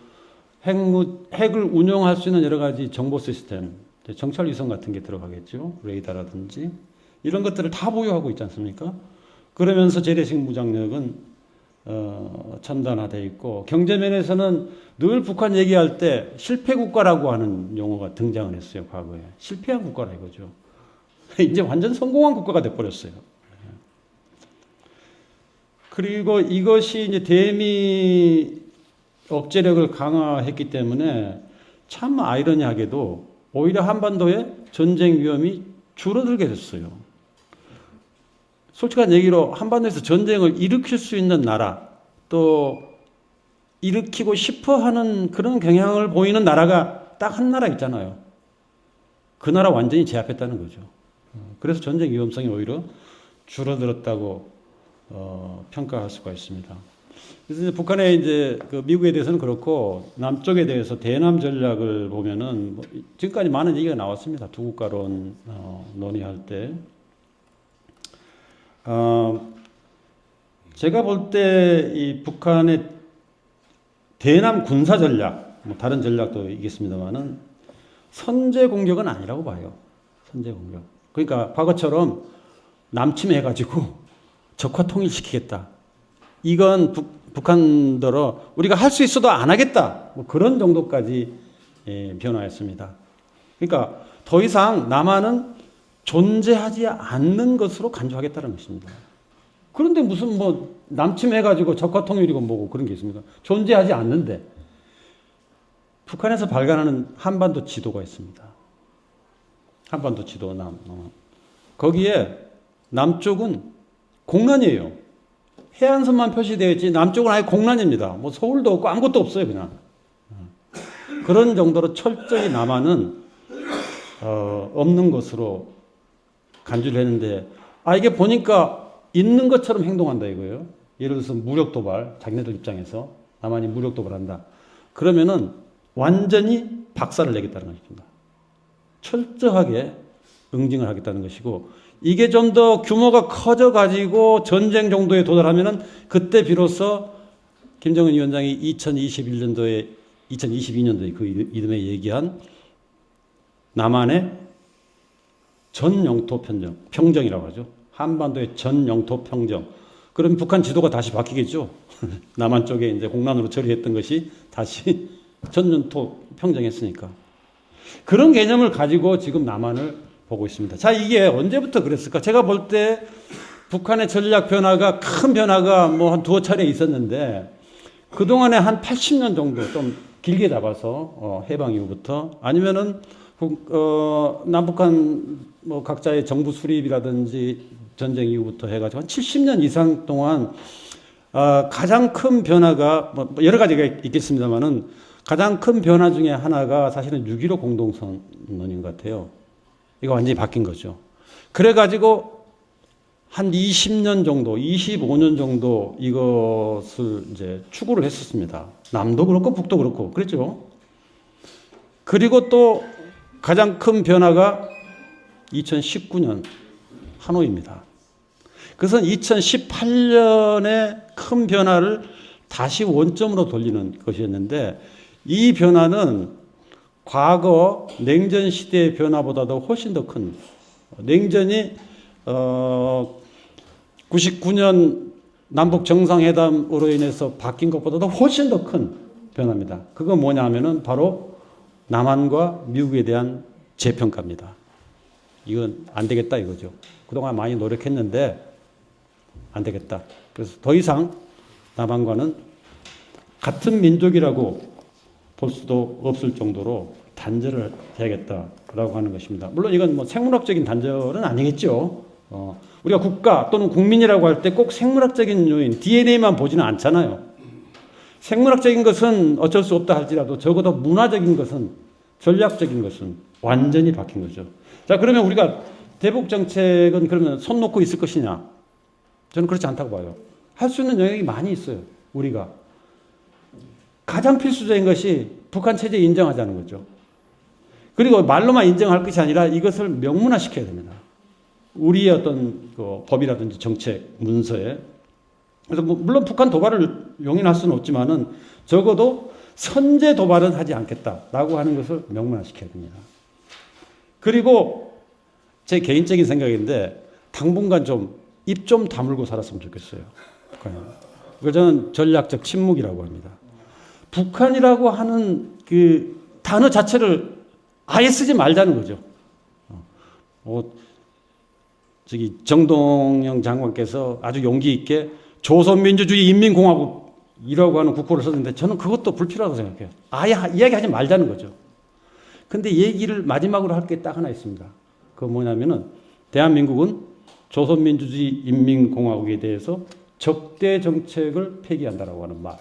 핵을 운용할 수 있는 여러 가지 정보 시스템, 정찰 위성 같은 게 들어가겠죠. 레이더라든지 이런 것들을 다 보유하고 있지 않습니까? 그러면서 재래식 무장력은 첨단화되어 있고 경제면에서는 늘 북한 얘기할 때 실패 국가라고 하는 용어가 등장을 했어요. 과거에. 실패한 국가라 이거죠. 이제 완전 성공한 국가가 돼버렸어요. 그리고 이것이 이제 대미 억제력을 강화했기 때문에 참 아이러니하게도 오히려 한반도의 전쟁 위험이 줄어들게 됐어요. 솔직한 얘기로 한반도에서 전쟁을 일으킬 수 있는 나라, 또 일으키고 싶어 하는 그런 경향을 보이는 나라가 딱 한 나라 있잖아요. 그 나라 완전히 제압했다는 거죠. 그래서 전쟁 위험성이 오히려 줄어들었다고 평가할 수가 있습니다. 그래서 이제 북한의 이제 그 미국에 대해서는 그렇고 남쪽에 대해서 대남 전략을 보면은 뭐 지금까지 많은 얘기가 나왔습니다. 두 국가론 논의할 때. 제가 볼 때 이 북한의 대남 군사 전략, 뭐 다른 전략도 있겠습니다만은 선제 공격은 아니라고 봐요. 선제 공격. 그러니까 과거처럼 남침해가지고 적화 통일시키겠다. 이건 북한더러 우리가 할 수 있어도 안 하겠다. 뭐 그런 정도까지 변화했습니다. 그러니까 더 이상 남한은 존재하지 않는 것으로 간주하겠다는 것입니다. 그런데 무슨 뭐 남침해가지고 적화 통일이고 뭐고 그런 게 있습니까? 존재하지 않는데 북한에서 발간하는 한반도 지도가 있습니다. 한반도 지도 거기에 남쪽은 공란이에요. 해안선만 표시되어 있지 남쪽은 아예 공란입니다. 뭐 서울도 없고 아무것도 없어요 그냥. 그런 정도로 철저히 남한은 없는 것으로 간주를 했는데 이게 보니까 있는 것처럼 행동한다 이거예요. 예를 들어서 무력 도발, 자기네들 입장에서 남한이 무력 도발한다. 그러면은 완전히 박살을 내겠다는 것입니다. 철저하게 응징을 하겠다는 것이고 이게 좀 더 규모가 커져가지고 전쟁 정도에 도달하면은 그때 비로소 김정은 위원장이 2022년도에 그 이듬해 얘기한 남한의 전 영토 평정이라고 하죠. 한반도의 전 영토 평정. 그럼 북한 지도가 다시 바뀌겠죠. 남한 쪽에 이제 공란으로 처리했던 것이 다시 전 영토 평정했으니까. 그런 개념을 가지고 지금 남한을 보고 있습니다. 자, 이게 언제부터 그랬을까? 제가 볼 때 북한의 전략 변화가 큰 변화가 뭐 한 두어 차례 있었는데 그동안에 한 80년 정도 좀 길게 잡아서 해방 이후부터 아니면은 남북한 뭐 각자의 정부 수립이라든지 전쟁 이후부터 해가지고 한 70년 이상 동안 가장 큰 변화가 뭐 여러 가지가 있겠습니다만은 가장 큰 변화 중에 하나가 사실은 6.15 공동선언인 것 같아요. 이거 완전히 바뀐 거죠. 그래가지고 한 20년 정도, 25년 정도 이것을 이제 추구를 했었습니다. 남도 그렇고 북도 그렇고 그랬죠. 그리고 또 가장 큰 변화가 2019년 하노이입니다. 그것은 2018년의 큰 변화를 다시 원점으로 돌리는 것이었는데 이 변화는 과거 냉전 시대의 변화보다도 훨씬 더 큰 냉전이 99년 남북 정상회담으로 인해서 바뀐 것보다도 훨씬 더 큰 변화입니다. 그건 뭐냐 하면은 바로 남한과 미국에 대한 재평가입니다. 이건 안 되겠다 이거죠. 그동안 많이 노력했는데 안 되겠다. 그래서 더 이상 남한과는 같은 민족이라고 볼 수도 없을 정도로 단절을 해야겠다라고 하는 것입니다. 물론 이건 뭐 생물학적인 단절은 아니겠죠. 우리가 국가 또는 국민이라고 할 때 꼭 생물학적인 요인, DNA만 보지는 않잖아요. 생물학적인 것은 어쩔 수 없다 할지라도 적어도 문화적인 것은, 전략적인 것은 완전히 바뀐 거죠. 자, 그러면 우리가 대북 정책은 그러면 손 놓고 있을 것이냐? 저는 그렇지 않다고 봐요. 할 수 있는 영역이 많이 있어요. 우리가. 가장 필수적인 것이 북한 체제 인정하자는 거죠. 그리고 말로만 인정할 것이 아니라 이것을 명문화시켜야 됩니다. 우리의 어떤 법이라든지 정책, 문서에. 그래서 물론 북한 도발을 용인할 수는 없지만은 적어도 선제 도발은 하지 않겠다라고 하는 것을 명문화시켜야 됩니다. 그리고 제 개인적인 생각인데 당분간 좀 입 좀 다물고 살았으면 좋겠어요. 그걸 저는 전략적 침묵이라고 합니다. 북한이라고 하는 그 단어 자체를 아예 쓰지 말자는 거죠. 저기 정동영 장관께서 아주 용기 있게 조선민주주의 인민공화국이라고 하는 국호를 썼는데 저는 그것도 불필요하다고 생각해요. 아예 이야기하지 말자는 거죠. 근데 얘기를 마지막으로 할 게 딱 하나 있습니다. 그건 뭐냐면은 대한민국은 조선민주주의 인민공화국에 대해서 적대 정책을 폐기한다라고 하는 말.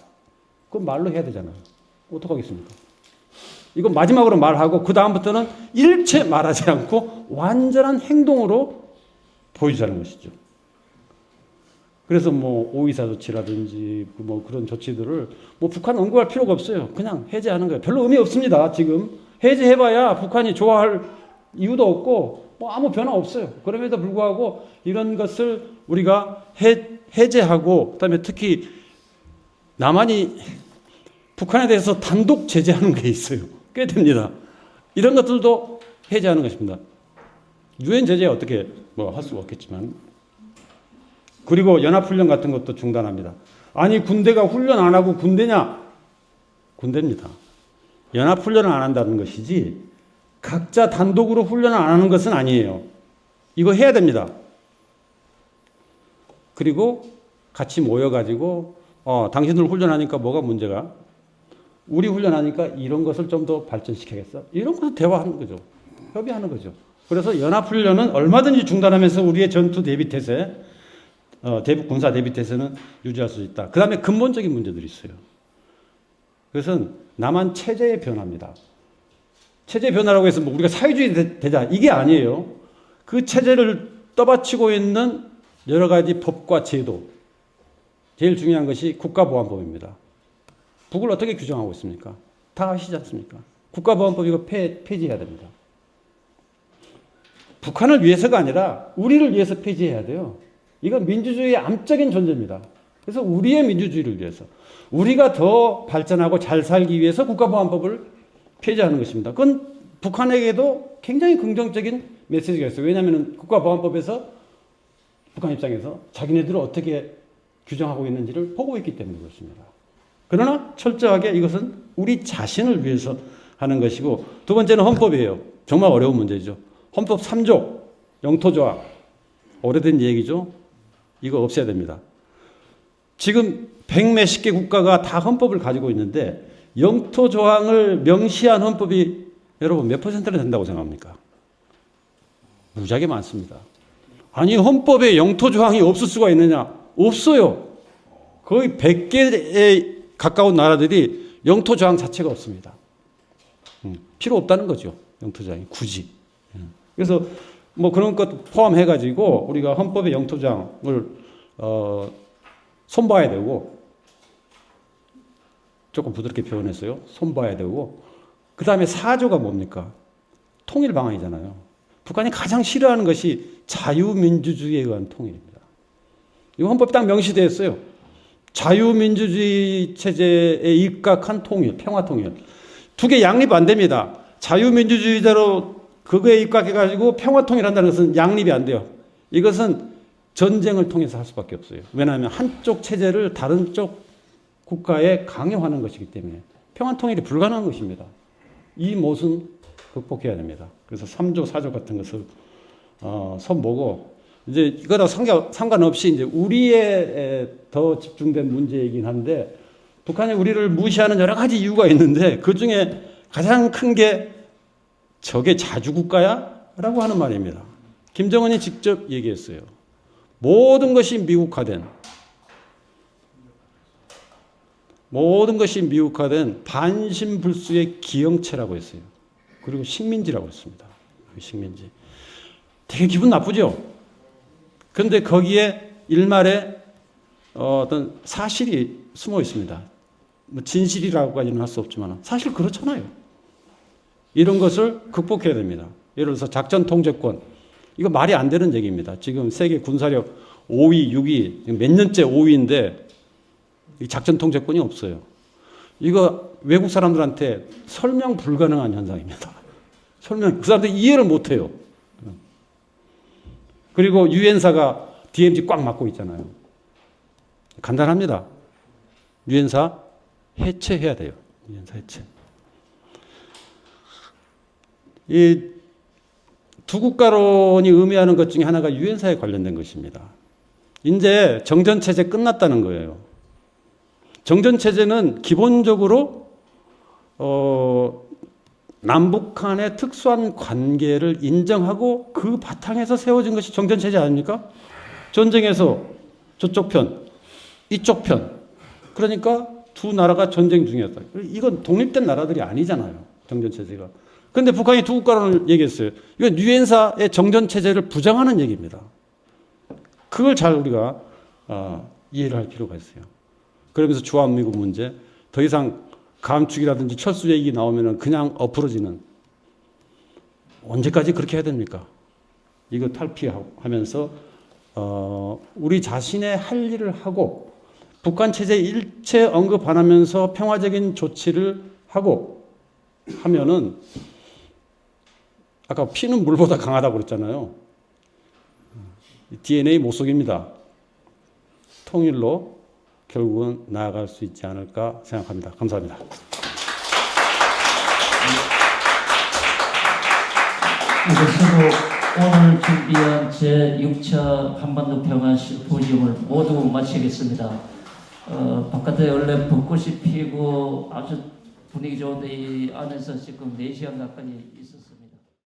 그건 말로 해야 되잖아요. 어떡하겠습니까? 이건 마지막으로 말하고 그 다음부터는 일체 말하지 않고 완전한 행동으로 보여주자는 것이죠. 그래서 뭐 오이사 조치라든지 뭐 그런 조치들을 뭐 북한 언급할 필요가 없어요. 그냥 해제하는 거예요. 별로 의미 없습니다. 지금 해제해봐야 북한이 좋아할 이유도 없고 뭐 아무 변화 없어요. 그럼에도 불구하고 이런 것을 우리가 해제하고 그다음에 특히 남한이 북한에 대해서 단독 제재하는 게 있어요. 꽤 됩니다. 이런 것들도 해제하는 것입니다. 유엔 제재 어떻게 뭐 할 수가 없겠지만 그리고 연합훈련 같은 것도 중단합니다. 아니 군대가 훈련 안 하고 군대냐? 군대입니다. 연합훈련을 안 한다는 것이지 각자 단독으로 훈련을 안 하는 것은 아니에요. 이거 해야 됩니다. 그리고 같이 모여가지고 당신들 훈련하니까 뭐가 문제가? 우리 훈련하니까 이런 것을 좀 더 발전시켜야겠어? 이런 것을 대화하는 거죠. 협의하는 거죠. 그래서 연합훈련은 얼마든지 중단하면서 우리의 전투 대비태세, 대북 군사 대비태세는 유지할 수 있다. 그 다음에 근본적인 문제들이 있어요. 그것은 남한 체제의 변화입니다. 체제 변화라고 해서 뭐 우리가 사회주의 되자 이게 아니에요. 그 체제를 떠받치고 있는 여러 가지 법과 제도. 제일 중요한 것이 국가보안법입니다. 북을 어떻게 규정하고 있습니까? 다 아시지 않습니까? 국가보안법 이거 폐지해야 됩니다. 북한을 위해서가 아니라 우리를 위해서 폐지해야 돼요. 이건 민주주의의 암적인 존재입니다. 그래서 우리의 민주주의를 위해서 우리가 더 발전하고 잘 살기 위해서 국가보안법을 폐지하는 것입니다. 그건 북한에게도 굉장히 긍정적인 메시지가 있어요. 왜냐하면 국가보안법에서 북한 입장에서 자기네들을 어떻게 규정하고 있는지를 보고 있기 때문에 그렇습니다. 그러나 철저하게 이것은 우리 자신을 위해서 하는 것이고 두 번째는 헌법이에요. 정말 어려운 문제죠. 헌법 3조 영토조항 오래된 얘기죠. 이거 없애야 됩니다. 지금 100몇십 개 국가가 다 헌법을 가지고 있는데 영토조항을 명시한 헌법이 여러분 몇 퍼센트나 된다고 생각합니까? 무지하게 많습니다. 아니 헌법에 영토조항이 없을 수가 있느냐? 없어요. 거의 100개에 가까운 나라들이 영토 저항 자체가 없습니다. 필요 없다는 거죠. 영토 저항이 굳이. 그래서 뭐 그런 것 포함해가지고 우리가 헌법의 영토 저항을 손봐야 되고, 조금 부드럽게 표현했어요. 손봐야 되고, 그 다음에 4조가 뭡니까? 통일 방안이잖아요. 북한이 가장 싫어하는 것이 자유민주주의에 의한 통일입니다. 이거 헌법에 딱 명시되어 있어요. 자유민주주의 체제에 입각한 통일, 평화통일. 두 개 양립 안 됩니다. 자유민주주의대로 그거에 입각해가지고 평화통일 한다는 것은 양립이 안 돼요. 이것은 전쟁을 통해서 할 수밖에 없어요. 왜냐하면 한쪽 체제를 다른 쪽 국가에 강요하는 것이기 때문에 평화통일이 불가능한 것입니다. 이 모순 극복해야 됩니다. 그래서 3조, 4조 같은 것을 손보고, 이제 이거랑 상관없이 이제 우리에 더 집중된 문제이긴 한데, 북한이 우리를 무시하는 여러 가지 이유가 있는데 그 중에 가장 큰 게 저게 자주국가야? 라고 하는 말입니다. 김정은이 직접 얘기했어요. 모든 것이 미국화된 반신불수의 기형체라고 했어요. 그리고 식민지라고 했습니다. 식민지. 되게 기분 나쁘죠? 그런데 거기에 일말에 어떤 사실이 숨어 있습니다. 뭐 진실이라고까지는 할 수 없지만 사실 그렇잖아요. 이런 것을 극복해야 됩니다. 예를 들어서 작전 통제권. 이거 말이 안 되는 얘기입니다. 지금 세계 군사력 5위, 6위, 몇 년째 5위인데 작전 통제권이 없어요. 이거 외국 사람들한테 설명 불가능한 현상입니다. 그 사람들이 이해를 못해요. 그리고 유엔사가 DMZ 꽉 막고 있잖아요. 간단합니다. 유엔사 해체해야 돼요. 유엔사 해체. 이 두 국가론이 의미하는 것 중에 하나가 유엔사에 관련된 것입니다. 이제 정전체제 끝났다는 거예요. 정전체제는 기본적으로 남북한의 특수한 관계를 인정하고 그 바탕에서 세워진 것이 정전체제 아닙니까? 전쟁에서 저쪽 편, 이쪽 편. 그러니까 두 나라가 전쟁 중이었다. 이건 독립된 나라들이 아니잖아요. 정전체제가. 그런데 북한이 두 국가론을 얘기했어요. 이건 유엔사의 정전체제를 부정하는 얘기입니다. 그걸 잘 우리가 이해를 할 필요가 있어요. 그러면서 주한미군 문제, 더 이상 감축이라든지 철수 얘기 나오면 그냥 엎으러지는, 언제까지 그렇게 해야 됩니까? 이거 탈피하면서 우리 자신의 할 일을 하고 북한 체제 일체 언급 안 하면서 평화적인 조치를 하고 하면은, 아까 피는 물보다 강하다고 그랬잖아요. DNA 못 속입니다. 통일로 결국은 나아갈 수 있지 않을까 생각합니다. 감사합니다. 이것으로 오늘 준비한 제6차 한반도 평화 심포지엄을 모두 마치겠습니다. 바깥에 원래 벚꽃이 피고 아주 분위기 좋은데 이 안에서 지금 4시간 가까이 있었습니다.